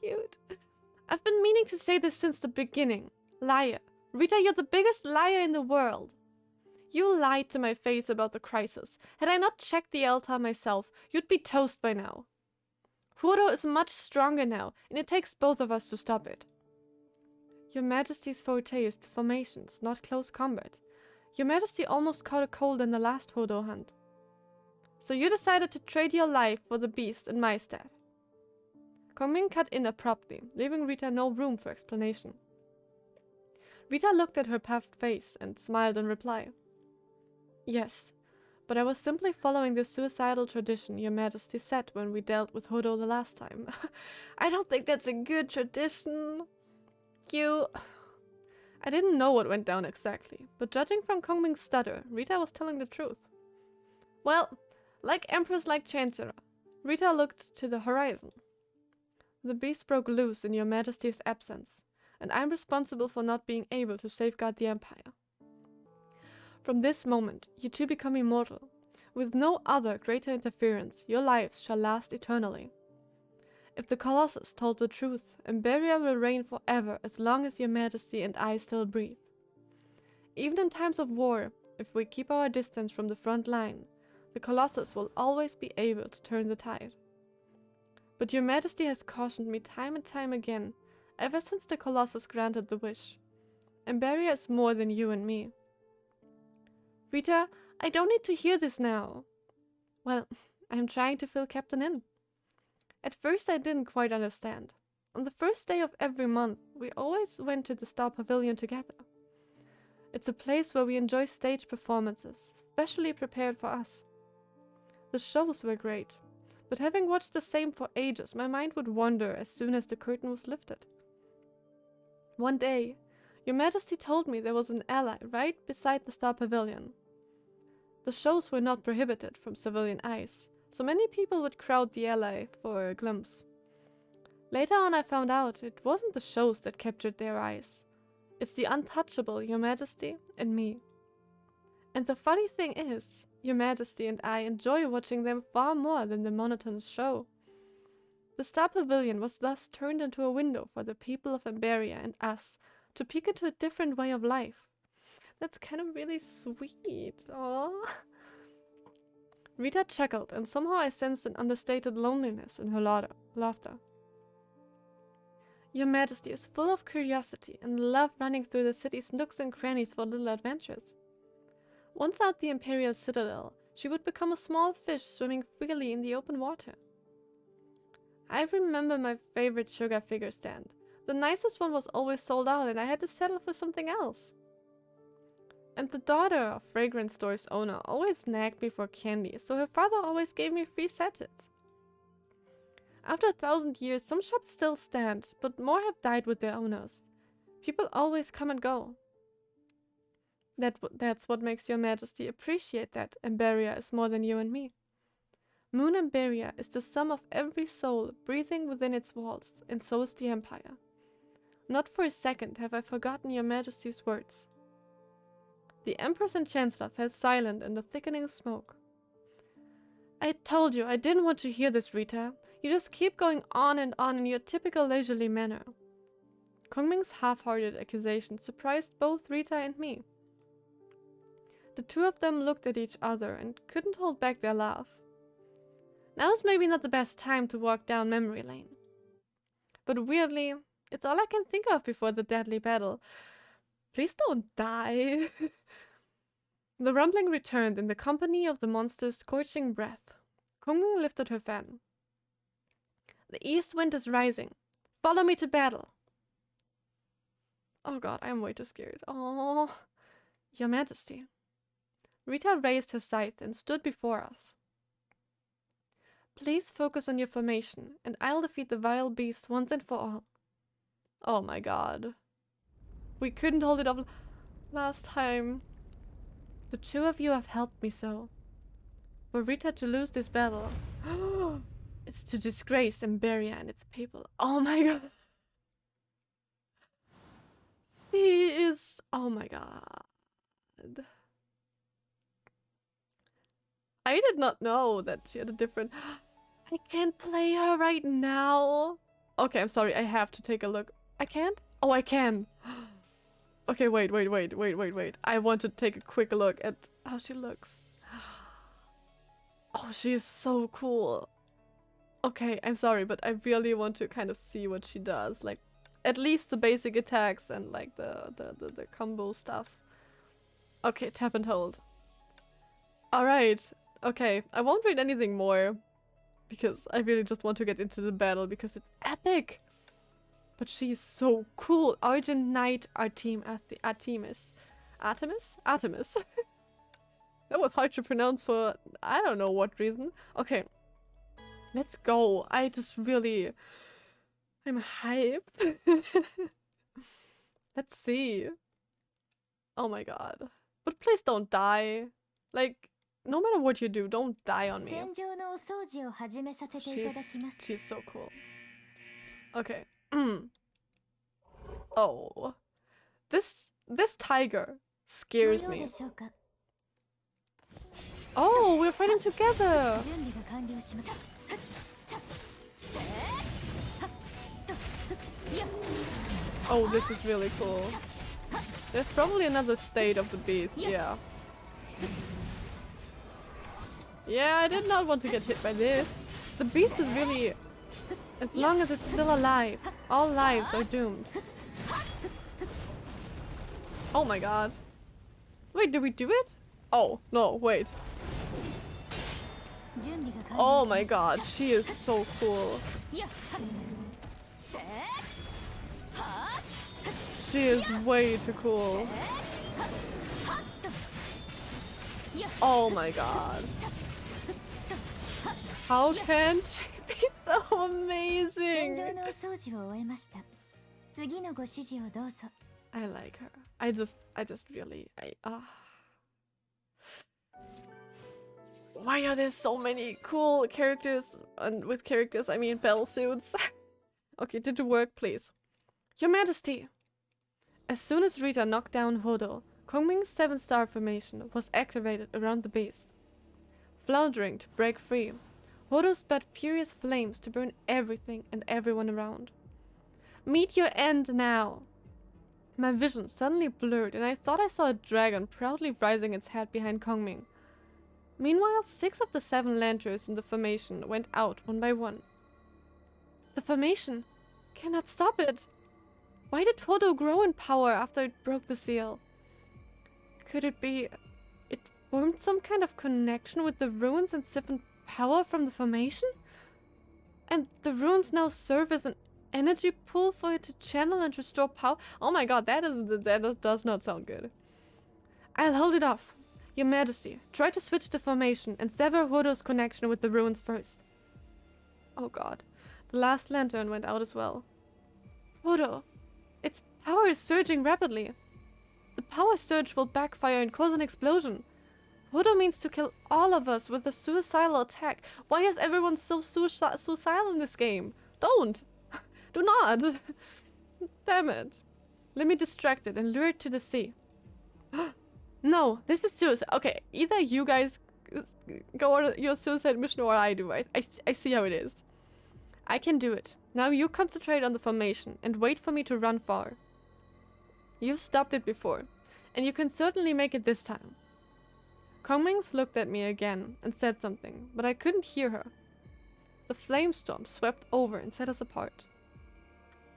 Speaker 1: Cute. I've been meaning to say this since the beginning. Liar. Rita, you're the biggest liar in the world. You lied to my face about the crisis. Had I not checked the altar myself, you'd be toast by now. Hudo is much stronger now, and it takes both of us to stop it. Your Majesty's forte is formations, not close combat. Your Majesty almost caught a cold in the last Hudo hunt. So you decided to trade your life for the beast in my stead. Kongming cut in abruptly, leaving Rita no room for explanation. Rita looked at her puffed face and smiled in reply. Yes, but I was simply following the suicidal tradition Your Majesty set when we dealt with Hudo the last time. I don't think that's a good tradition. I didn't know what went down exactly, but judging from Kongming's stutter, Rita was telling the truth. Well, like Empress, like Chancellor, Rita looked to the horizon. The beast broke loose in Your Majesty's absence, and I'm responsible for not being able to safeguard the Empire. From this moment, you two become immortal. With no other greater interference, your lives shall last eternally. If the Colossus told the truth, Emberia will reign forever as long as Your Majesty and I still breathe. Even in times of war, if we keep our distance from the front line, the Colossus will always be able to turn the tide. But Your Majesty has cautioned me time and time again, ever since the Colossus granted the wish. Emberia is more than you and me. Rita, I don't need to hear this now. Well, I'm trying to fill Captain in. At first I didn't quite understand. On the first day of every month, we always went to the Star Pavilion together. It's a place where we enjoy stage performances, specially prepared for us. The shows were great, but having watched the same for ages, my mind would wander as soon as the curtain was lifted. One day, Your Majesty told me there was an ally right beside the Star Pavilion. The shows were not prohibited from civilian eyes, so many people would crowd the ally for a glimpse. Later on I found out it wasn't the shows that captured their eyes. It's the untouchable Your Majesty and me. And the funny thing is, Your Majesty and I enjoy watching them far more than the monotonous show. The Star Pavilion was thus turned into a window for the people of Emberia and us to peek into a different way of life. That's kind of really sweet. Aww. Rita chuckled, and somehow I sensed an understated loneliness in her laughter. Your Majesty is full of curiosity and love running through the city's nooks and crannies for little adventures. Once out the Imperial Citadel, she would become a small fish swimming freely in the open water. I remember my favorite sugar figure stand. The nicest one was always sold out and I had to settle for something else. And the daughter of fragrance store's owner always nagged me for candy, so her father always gave me free sachets. After 1,000 years, some shops still stand, but more have died with their owners. People always come and go. That's what makes your majesty appreciate that Emberia is more than you and me. Moon Emberia is the sum of every soul breathing within its walls, and so is the Empire. Not for a second have I forgotten your majesty's words. The Empress and Chancellor fell silent in the thickening smoke. I told you I didn't want to hear this, Rita. You just keep going on in your typical leisurely manner. Kongming's half-hearted accusation surprised both Rita and me. The two of them looked at each other and couldn't hold back their laugh. Now's maybe not the best time to walk down memory lane. But weirdly, it's all I can think of before the deadly battle. Please don't die. The rumbling returned in the company of the monster's scorching breath. Kongming lifted her fan. The east wind is rising. Follow me to battle. Oh god, I am way too scared. Oh, your majesty. Rita raised her scythe and stood before us. Please focus on your formation, and I'll defeat the vile beast once and for all. Oh my god. We couldn't hold it off last time. The two of you have helped me so. For Rita to lose this battle, it's to disgrace Emberia and its people. Oh my god. She is... Oh my god. I did not know that she had a different... I can't play her right now. Okay, I'm sorry. I have to take a look. I can't? Oh, I can. Okay, wait. I want to take a quick look at how she looks. Oh, she is so cool. Okay, I'm sorry, but I really want to kind of see what she does. Like, at least the basic attacks and like the combo stuff. Okay, tap and hold. Alright, okay. I won't read anything more. Because I really just want to get into the battle because it's epic. But she's so cool. Origin Knight Artemis. Artemis? Artemis. That was hard to pronounce for I don't know what reason. Okay. Let's go. I just really... I'm hyped. Let's see. Oh my god. But please don't die. Like, no matter what you do, don't die on me. She's so cool. Okay. Oh. This tiger scares me. Oh, we're fighting together! Oh, this is really cool. There's probably another state of the beast, yeah. Yeah, I did not want to get hit by this. The beast is really... As long as it's still alive, all lives are doomed. Oh my god. Wait, did we do it? Oh, no, wait. Oh my god, she is so cool. She is way too cool. Oh my god. How can she be so amazing? I like her. I just really, Why are there so many cool characters? And with characters, I mean battle suits. Okay, did it work, please? Your Majesty! As soon as Rita knocked down Hodo, Kongming's 7-star formation was activated around the beast. Floundering to break free, Hodo spat furious flames to burn everything and everyone around. Meet your end now! My vision suddenly blurred and I thought I saw a dragon proudly rising its head behind Kongming. Meanwhile, 6 of the 7 lanterns in the formation went out one by one. The formation cannot stop it! Why did Hodo grow in power after it broke the seal? Could it be... it formed some kind of connection with the ruins and siphoned power from the formation? And the runes now serve as an energy pool for it to channel and restore power. Oh my god, that does not sound good. I'll hold it off. Your Majesty, try to switch the formation and sever Hodo's connection with the runes first. Oh god. The last lantern went out as well. Hodo, its power is surging rapidly. The power surge will backfire and cause an explosion. Hodo means to kill all of us with a suicidal attack. Why is everyone so suicidal in this game? Don't! Do not! Damn it. Let me distract it and lure it to the sea. No, this is suicide. Okay, either you guys go on your suicide mission or I do. I see how it is. I can do it. Now you concentrate on the formation and wait for me to run far. You've stopped it before, and you can certainly make it this time. Kongmings looked at me again and said something, but I couldn't hear her. The flame storm swept over and set us apart.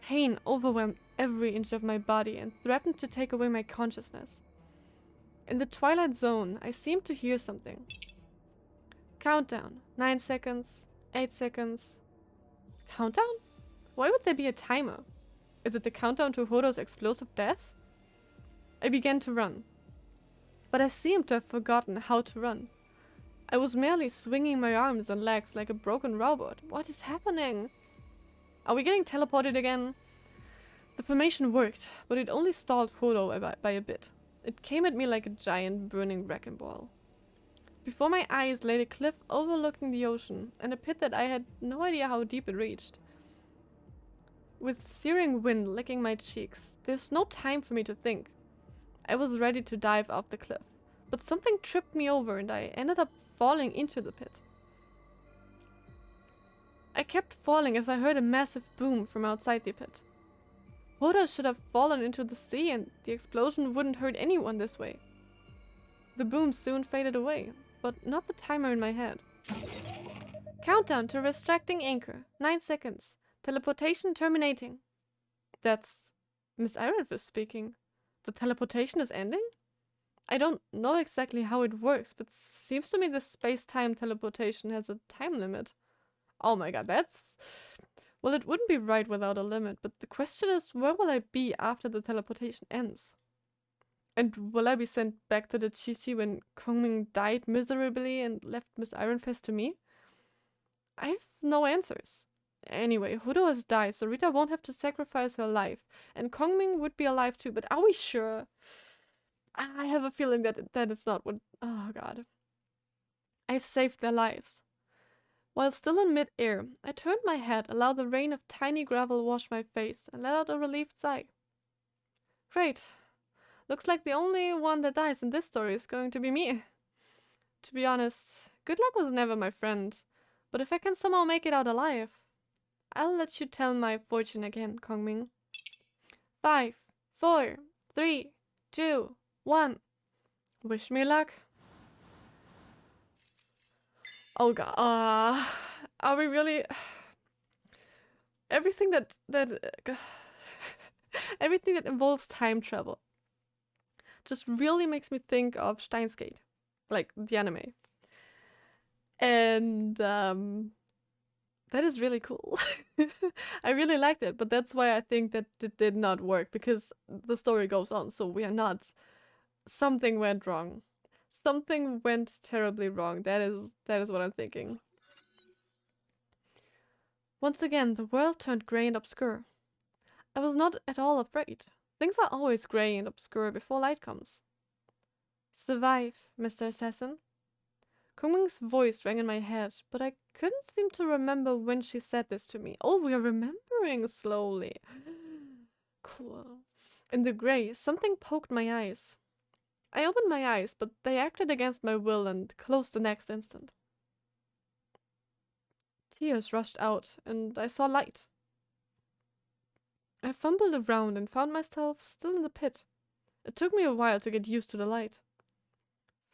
Speaker 1: Pain overwhelmed every inch of my body and threatened to take away my consciousness. In the twilight zone, I seemed to hear something. Countdown. 9 seconds. 8 seconds. Countdown? Why would there be a timer? Is it the countdown to Hodo's explosive death? I began to run. But I seemed to have forgotten how to run. I was merely swinging my arms and legs like a broken robot. What is happening? Are we getting teleported again? The formation worked, but it only stalled Hodo by a bit. It came at me like a giant burning wrecking ball. Before my eyes lay a cliff overlooking the ocean, and a pit that I had no idea how deep it reached. With searing wind licking my cheeks, there's no time for me to think. I was ready to dive off the cliff, but something tripped me over and I ended up falling into the pit. I kept falling as I heard a massive boom from outside the pit. Hodo should have fallen into the sea and the explosion wouldn't hurt anyone this way. The boom soon faded away, but not the timer in my head. Countdown to restracting anchor. 9 seconds. Teleportation terminating. That's Miss HI3rd speaking. The teleportation is ending? I don't know exactly how it works, but seems to me the space-time teleportation has a time limit. Oh my god, that's... Well, it wouldn't be right without a limit, but the question is, where will I be after the teleportation ends? And will I be sent back to the Chiyou when Kongming died miserably and left Miss HI3rd to me? I have no answers. Anyway, Hodo has died, so Rita won't have to sacrifice her life, and Kongming would be alive too, but are we sure? I have a feeling that is not what... Oh god. I've saved their lives. While still in mid-air, I turned my head, allowed the rain of tiny gravel wash my face, and let out a relieved sigh. Great. Looks like the only one that dies in this story is going to be me. To be honest, good luck was never my friend, but if I can somehow make it out alive, I'll let you tell my fortune again, Kongming. 5, 4, 3, 2, 1. Wish me luck. Oh god. Are we really... Everything that everything that involves time travel just really makes me think of Steins Gate, like the anime. And that is really cool. I really liked it, but that's why I think that it did not work, because the story goes on, so we are not... Something went wrong. Something went terribly wrong. That is what I'm thinking. Once again, the world turned grey and obscure. I was not at all afraid. Things are always grey and obscure before light comes. Survive, Mr. Assassin. Kongming's voice rang in my head, but I couldn't seem to remember when she said this to me. Oh, we are remembering slowly. Cool. In the grey, something poked my eyes. I opened my eyes, but they acted against my will and closed the next instant. Tears rushed out, and I saw light. I fumbled around and found myself still in the pit. It took me a while to get used to the light.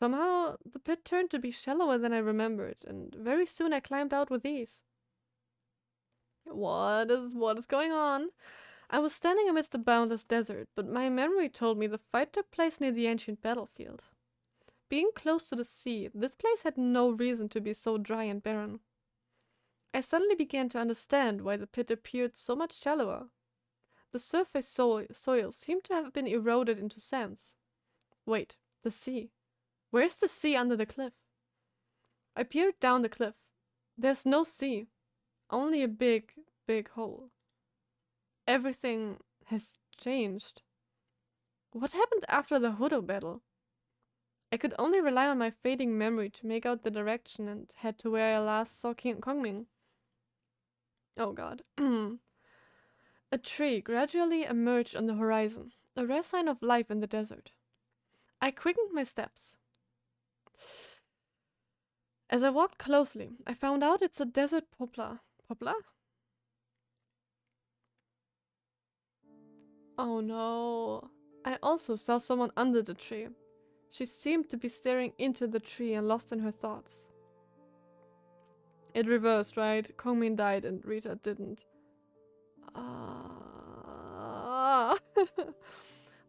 Speaker 1: Somehow, the pit turned to be shallower than I remembered, and very soon I climbed out with ease. What is going on? I was standing amidst the boundless desert, but my memory told me the fight took place near the ancient battlefield. Being close to the sea, this place had no reason to be so dry and barren. I suddenly began to understand why the pit appeared so much shallower. The surface soil seemed to have been eroded into sands. Wait, the sea. Where's the sea under the cliff? I peered down the cliff. There's no sea, only a big, big hole. Everything has changed. What happened after the Hodo battle? I could only rely on my fading memory to make out the direction and head to where I last saw King Kongming. Oh god. A tree gradually emerged on the horizon, a rare sign of life in the desert. I quickened my steps. As I walked closely, I found out it's a desert poplar. Poplar? Oh no. I also saw someone under the tree. She seemed to be staring into the tree and lost in her thoughts. It reversed, right? Kongmin died and Rita didn't.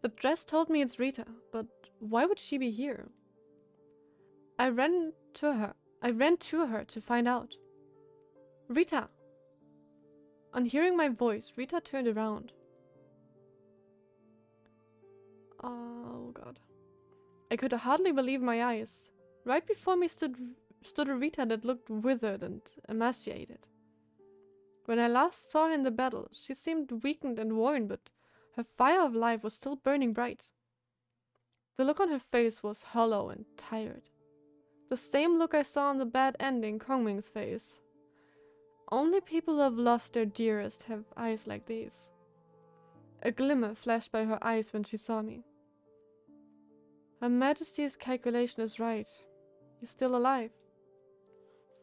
Speaker 1: The dress told me it's Rita, but why would she be here? I ran to her to find out. Rita! On hearing my voice, Rita turned around. Oh god. I could hardly believe my eyes. Right before me stood a Rita that looked withered and emaciated. When I last saw her in the battle, she seemed weakened and worn, but her fire of life was still burning bright. The look on her face was hollow and tired. The same look I saw on the bad ending Kongming's face. Only people who have lost their dearest have eyes like these. A glimmer flashed by her eyes when she saw me. Her Majesty's calculation is right. He's still alive.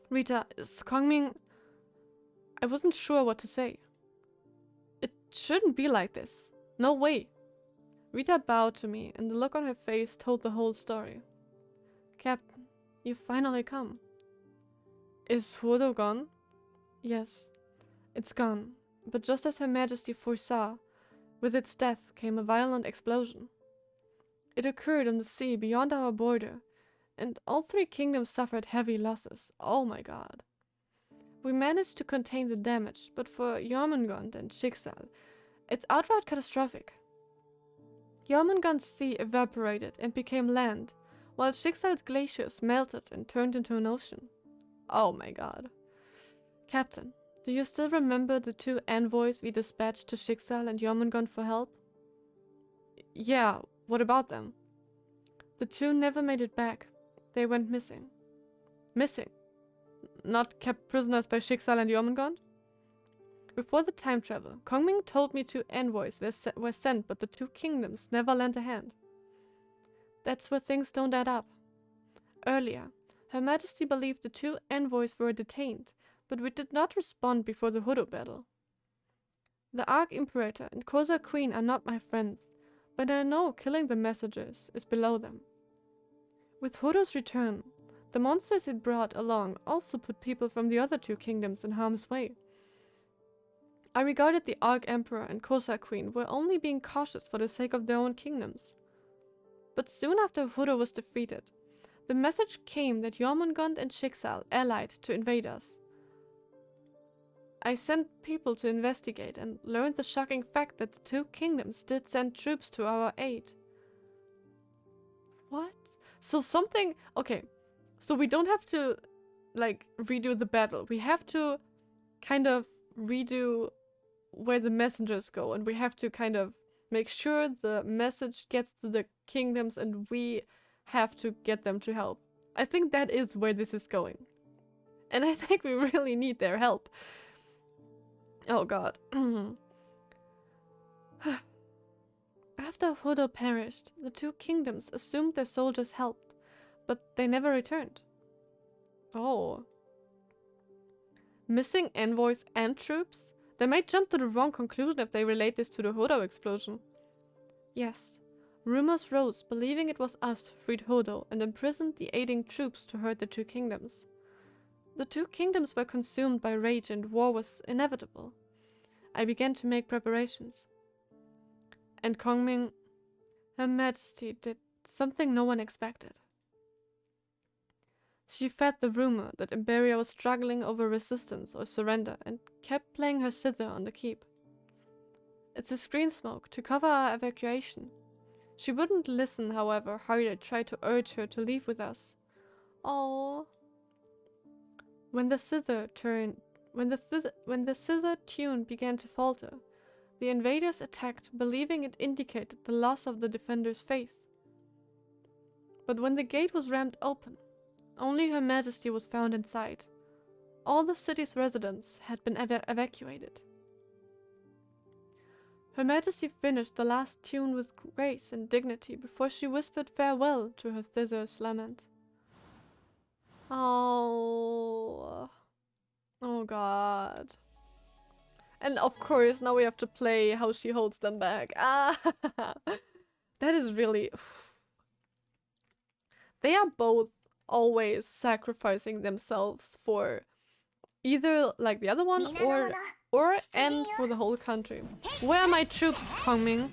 Speaker 1: Rita, is Kongming... I wasn't sure what to say. It shouldn't be like this. No way. Rita bowed to me, and the look on her face told the whole story. Captain, you've finally come. Is Huodo gone? Yes, it's gone. But just as Her Majesty foresaw, with its death came a violent explosion. It occurred on the sea beyond our border, and all three kingdoms suffered heavy losses. Oh my god. We managed to contain the damage, but for Jormungand and Schicksal, it's outright catastrophic. Jormungand's sea evaporated and became land, while Schicksal's glaciers melted and turned into an ocean. Oh my god. Captain, do you still remember the two envoys we dispatched to Schicksal and Jormungand for help? Yeah, what about them? The two never made it back. They went missing. Missing? Not kept prisoners by Schicksal and Jormungand? Before the time travel, Kongming told me two envoys were sent, but the two kingdoms never lent a hand. That's where things don't add up. Earlier, Her Majesty believed the two envoys were detained, but we did not respond before the Hodo battle. The Arch-Imperator and Kosa Queen are not my friends, but I know killing the messengers is below them. With Hodo's return, the monsters it brought along also put people from the other two kingdoms in harm's way. I regarded the Arch-Emperor and Kosa Queen were only being cautious for the sake of their own kingdoms. But soon after Hodo was defeated, the message came that Jormungand and Schicksal allied to invade us. I sent people to investigate and learned the shocking fact that the two kingdoms did send troops to our aid. What? So something... Okay, so we don't have to, like, redo the battle. We have to kind of redo where the messengers go, and we have to kind of make sure the message gets to the kingdoms and we have to get them to help. I think that is where this is going. And I think we really need their help. Oh god. After Hodo perished, the two kingdoms assumed their soldiers helped, but they never returned. Oh. Missing envoys and troops? They might jump to the wrong conclusion if they relate this to the Hodo explosion. Yes, rumors rose believing it was us who freed Hodo and imprisoned the aiding troops to hurt the two kingdoms. The two kingdoms were consumed by rage and war was inevitable. I began to make preparations. And Kongming, Her Majesty, did something no one expected. She fed the rumor that Imperia was struggling over resistance or surrender and kept playing her zither on the keep. It's a screen smoke to cover our evacuation. She wouldn't listen, however hard I tried to urge her to leave with us. Oh. When the zither tune began to falter, the invaders attacked, believing it indicated the loss of the defenders' faith. But when the gate was rammed open, only Her Majesty was found inside. All the city's residents had been evacuated. Her Majesty finished the last tune with grace and dignity before she whispered farewell to her zither's lament. Oh. Oh god. And of course, now we have to play how she holds them back. Ah, that is really... They are both always sacrificing themselves for either like the other one or and for the whole country. Where are my troops, Kongming?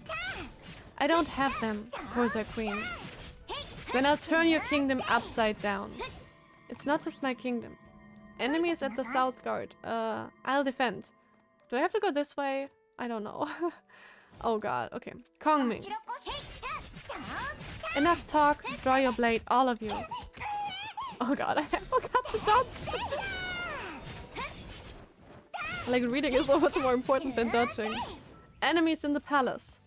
Speaker 1: I don't have them, Corsair Queen. Then I'll turn your kingdom upside down. It's not just my kingdom. Enemies at the South Guard. I'll defend. Do I have to go this way? I don't know. Oh god, okay. Kongming. Enough talk, draw your blade, all of you. Oh god, I forgot to dodge. Like, reading is so much more important than dodging. Enemies in the palace.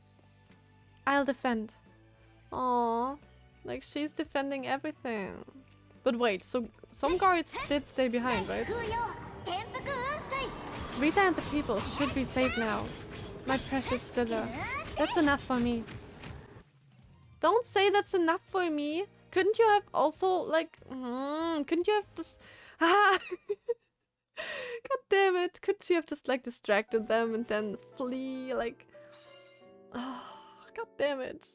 Speaker 1: I'll defend. Aww. Like, she's defending everything. But wait, so some guards did stay behind, right? Rita and the people should be safe now. My precious zither. That's enough for me. Don't say that's enough for me. Couldn't you have also, like... couldn't you have just... Ah! God damn it. Couldn't you have just, like, distracted them and then flee, like... Oh, god damn it.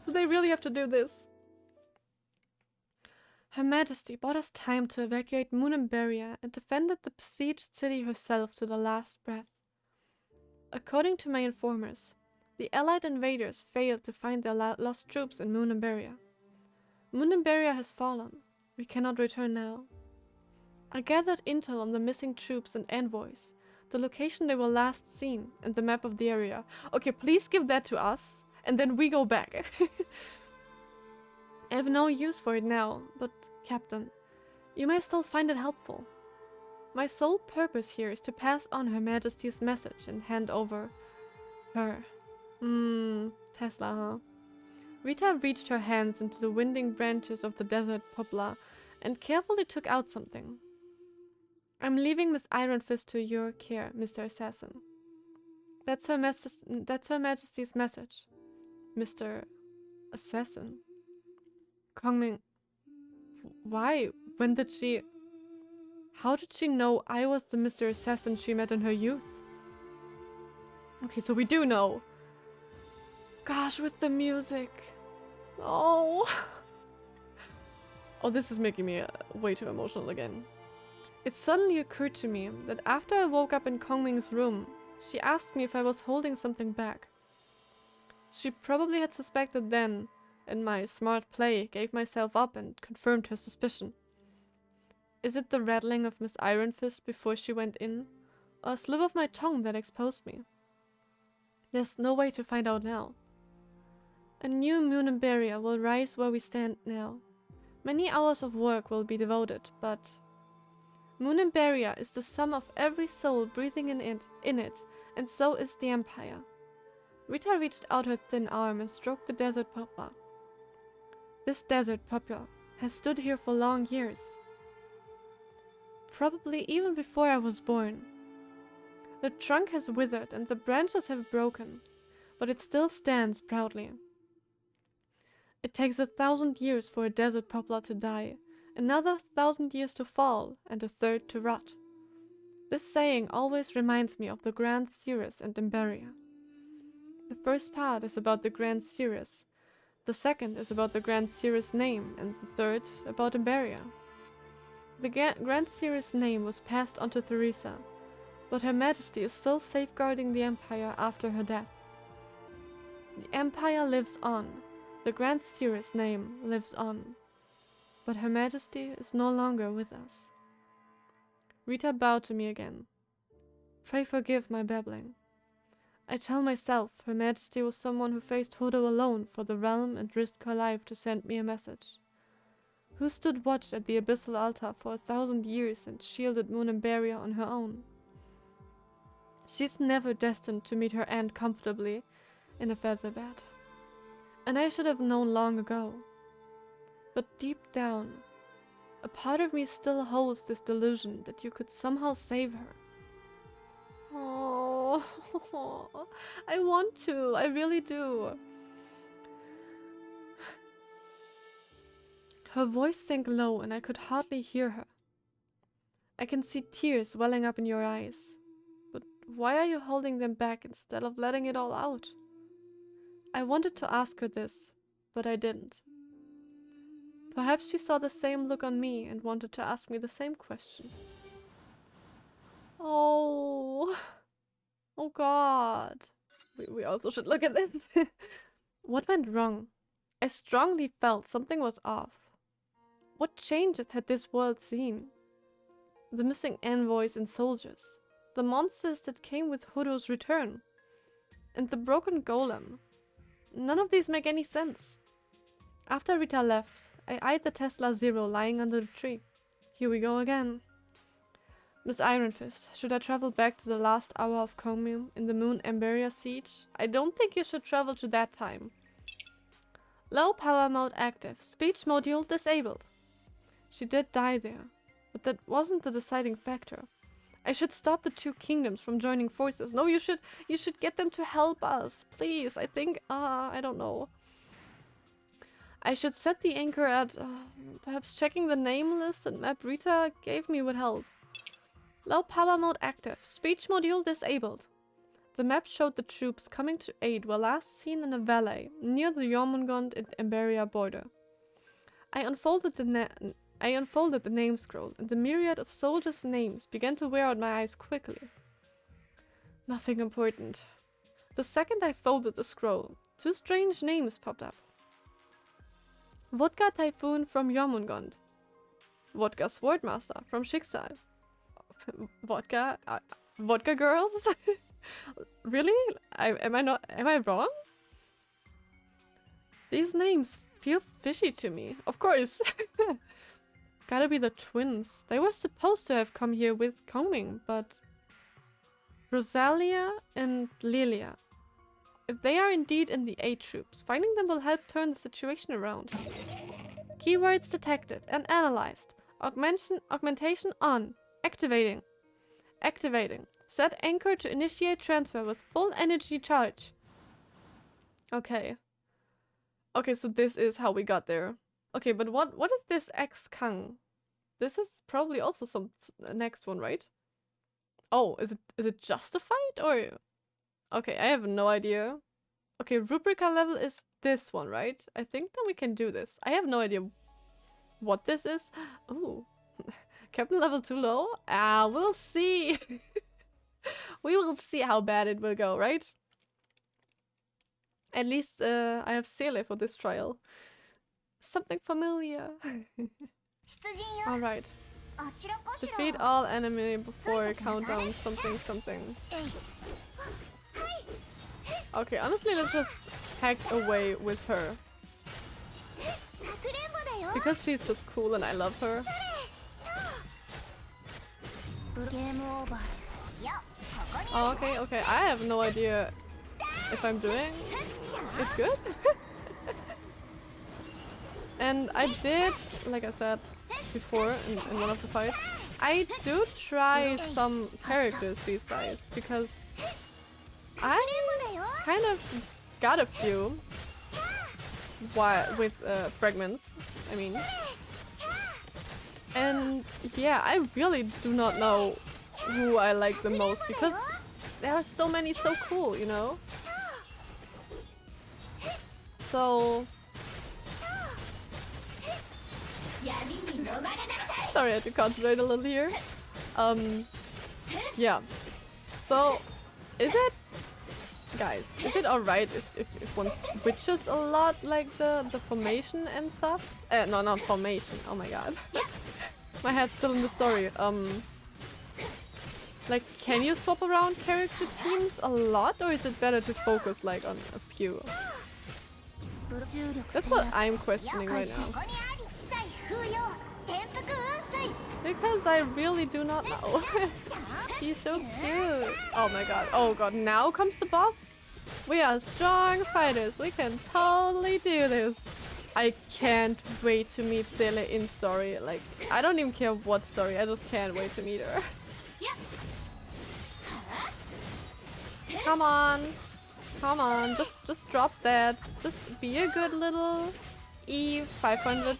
Speaker 1: Do they really have to do this? Her Majesty bought us time to evacuate Moonimberia and defended the besieged city herself to the last breath. According to my informers, the Allied invaders failed to find their lost troops in Moonimberia. Moonimberia has fallen. We cannot return now. I gathered intel on the missing troops and envoys, the location they were last seen, and the map of the area. Okay, please give that to us, and then we go back. I have no use for it now, but, Captain, you may still find it helpful. My sole purpose here is to pass on Her Majesty's message and hand over her. Tesla, huh? Rita reached her hands into the winding branches of the desert poplar and carefully took out something. I'm leaving Miss Iron Fist to your care, Mr. Assassin. That's Her Majesty's message, Mr. Assassin. Kongming, why? When did she... How did she know I was the Mr. Assassin she met in her youth? Okay, so we do know. Gosh, with the music. Oh. Oh, this is making me way too emotional again. It suddenly occurred to me that after I woke up in Kongming's room, she asked me if I was holding something back. She probably had suspected then, and my smart play gave myself up and confirmed her suspicion. Is it the rattling of Miss Iron Fist before she went in, or a slip of my tongue that exposed me? There's no way to find out now. A new Moonimberia will rise where we stand now. Many hours of work will be devoted, but... Moonimberia is the sum of every soul breathing in it, and so is the Empire. Rita reached out her thin arm and stroked the desert poplar. This desert poplar has stood here for long years. Probably even before I was born. The trunk has withered and the branches have broken, but it still stands proudly. It takes 1,000 years for a desert poplar to die, another 1,000 years to fall, and a third to rot. This saying always reminds me of the Grand Cirrus and Imperia. The first part is about the Grand Cirrus, the second is about the Grand Cirrus name, and the third about Imperia. The Grand Cirrus name was passed on to Theresa, but Her Majesty is still safeguarding the Empire after her death. The Empire lives on. The Grand Cirrus name lives on. but Her Majesty is no longer with us. Rita bowed to me again. Pray forgive my babbling. I tell myself Her Majesty was someone who faced Hodo alone for the realm and risked her life to send me a message. Who stood watch at the abyssal altar for 1,000 years and shielded Moon Emberia on her own? She's never destined to meet her end comfortably in a feather bed. And I should have known long ago. But deep down, a part of me still holds this delusion that you could somehow save her. Oh, I want to. I really do. Her voice sank low and I could hardly hear her. I can see tears welling up in your eyes. But why are you holding them back instead of letting it all out? I wanted to ask her this, but I didn't. Perhaps she saw the same look on me and wanted to ask me the same question. Oh, oh God. We also should look at this. What went wrong? I strongly felt something was off. What changes had this world seen? The missing envoys and soldiers, the monsters that came with Hodo's return, and the broken golem. None of these make any sense. After Rita left, I eyed the Tesla Zero lying under the tree. Here we go again. Miss Iron Fist, should I travel back to the last hour of commune in the Moon Emberia siege? I don't think you should travel to that time. Low power mode active. Speech module disabled. She did die there, but that wasn't the deciding factor. I should stop the two kingdoms from joining forces. No, you should get them to help us. Please, I think, I don't know. I should set the anchor at, perhaps checking the name list and map Rita gave me would help. Low power mode active. Speech module disabled. The map showed the troops coming to aid were last seen in a valley near the Jormungand and Emberia border. I unfolded the name scroll, and the myriad of soldiers' names began to wear out my eyes quickly. Nothing important. The second I folded the scroll, two strange names popped up. Vodka Typhoon from Jormungand. Vodka Swordmaster from Schicksal. Vodka girls? Really? Am I wrong? These names feel fishy to me. Of course. Gotta be the twins. They were supposed to have come here with Coming, but Rosalia and Lilia. If they are indeed in the A troops, finding them will help turn the situation around. Keywords detected and analyzed. Augmentation on. Activating. Activating. Set anchor to initiate transfer with full energy charge. Okay. Okay, so this is how we got there. Okay, but what is this X Kang? This is probably also some next one, right? Oh, is it justified or? Okay, I have no idea. Okay, Rubrica level is this one, right? I think that we can do this. I have no idea what this is. Ooh. Captain level too low? Ah, we'll see. We will see how bad it will go, right? At least I have Sele for this trial. Something familiar. Alright. Defeat all enemy before countdown something. Okay, honestly, let's just hack away with her. Because she's just cool and I love her. Oh, okay. I have no idea if I'm doing it good. And I did, like I said before in one of the fights, I do try some characters these days because I kind of got a few with fragments, I mean. And yeah, I really do not know who I like the most because there are so many so cool, you know? So... Sorry, I had to concentrate a little here. Yeah. So, is it... guys, is it alright if one switches a lot, like the formation and stuff? No, not formation. Oh my god. My head's still in the story. Like, can you swap around character teams a lot, or is it better to focus like on a few? That's what I'm questioning right now. Because I really do not know. He's so cute. Oh my god. Oh god, now comes the boss? We are strong fighters. We can totally do this. I can't wait to meet Sele in story. Like, I don't even care what story. I just can't wait to meet her. Come on. Come on. Just drop that. Just be a good little E541.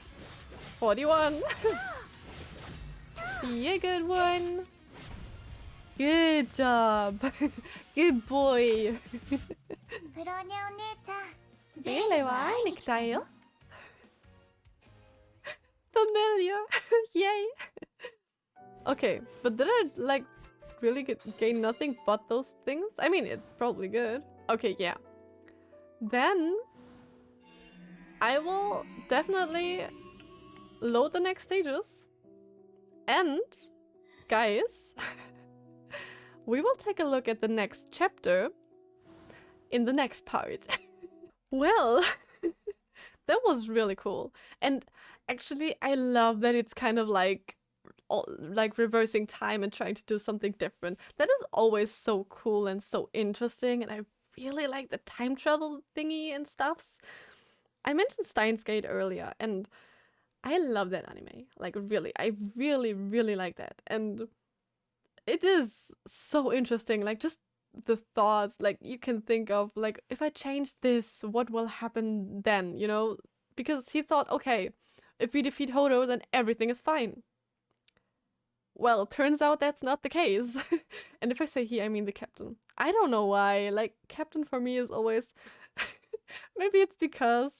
Speaker 1: Be a good one. Good job. Good boy. Familiar. Yay. Okay, but did I like really gain nothing but those things? I mean, it's probably good. Okay, yeah. Then I will definitely load the next stages. And guys, we will take a look at the next chapter in the next part. Well, that was really cool. And actually, I love that it's kind of like reversing time and trying to do something different. That is always so cool and so interesting, and I really like the time travel thingy and stuff. I mentioned Steins Gate earlier, and I love that anime. Like, really, I really like that. And it is so interesting, like, just the thoughts, like, you can think of, like, if I change this, what will happen then, you know? Because he thought, okay, if we defeat Hodo, then everything is fine. Well, turns out that's not the case. And if I say he, I mean the captain. I don't know why, like, captain for me is always... Maybe it's because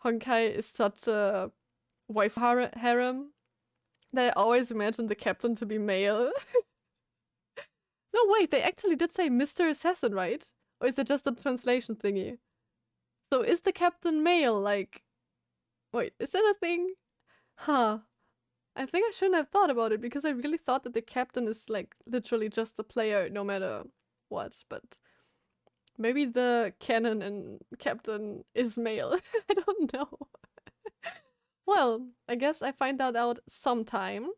Speaker 1: Honkai is such a wife harem that I always imagine the captain to be male. No, wait, they actually did say Mr. Assassin, right? Or is it just a translation thingy? So is the captain male, like... Wait, is that a thing? Huh. I think I shouldn't have thought about it, because I really thought that the captain is, like, literally just a player no matter what, but... Maybe the canon and captain is male. I don't know. Well, I guess I find that out sometime.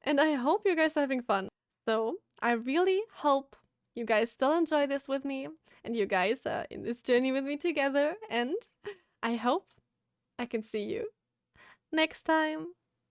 Speaker 1: And I hope you guys are having fun. So, I really hope you guys still enjoy this with me, and you guys are in this journey with me together, and I hope I can see you next time.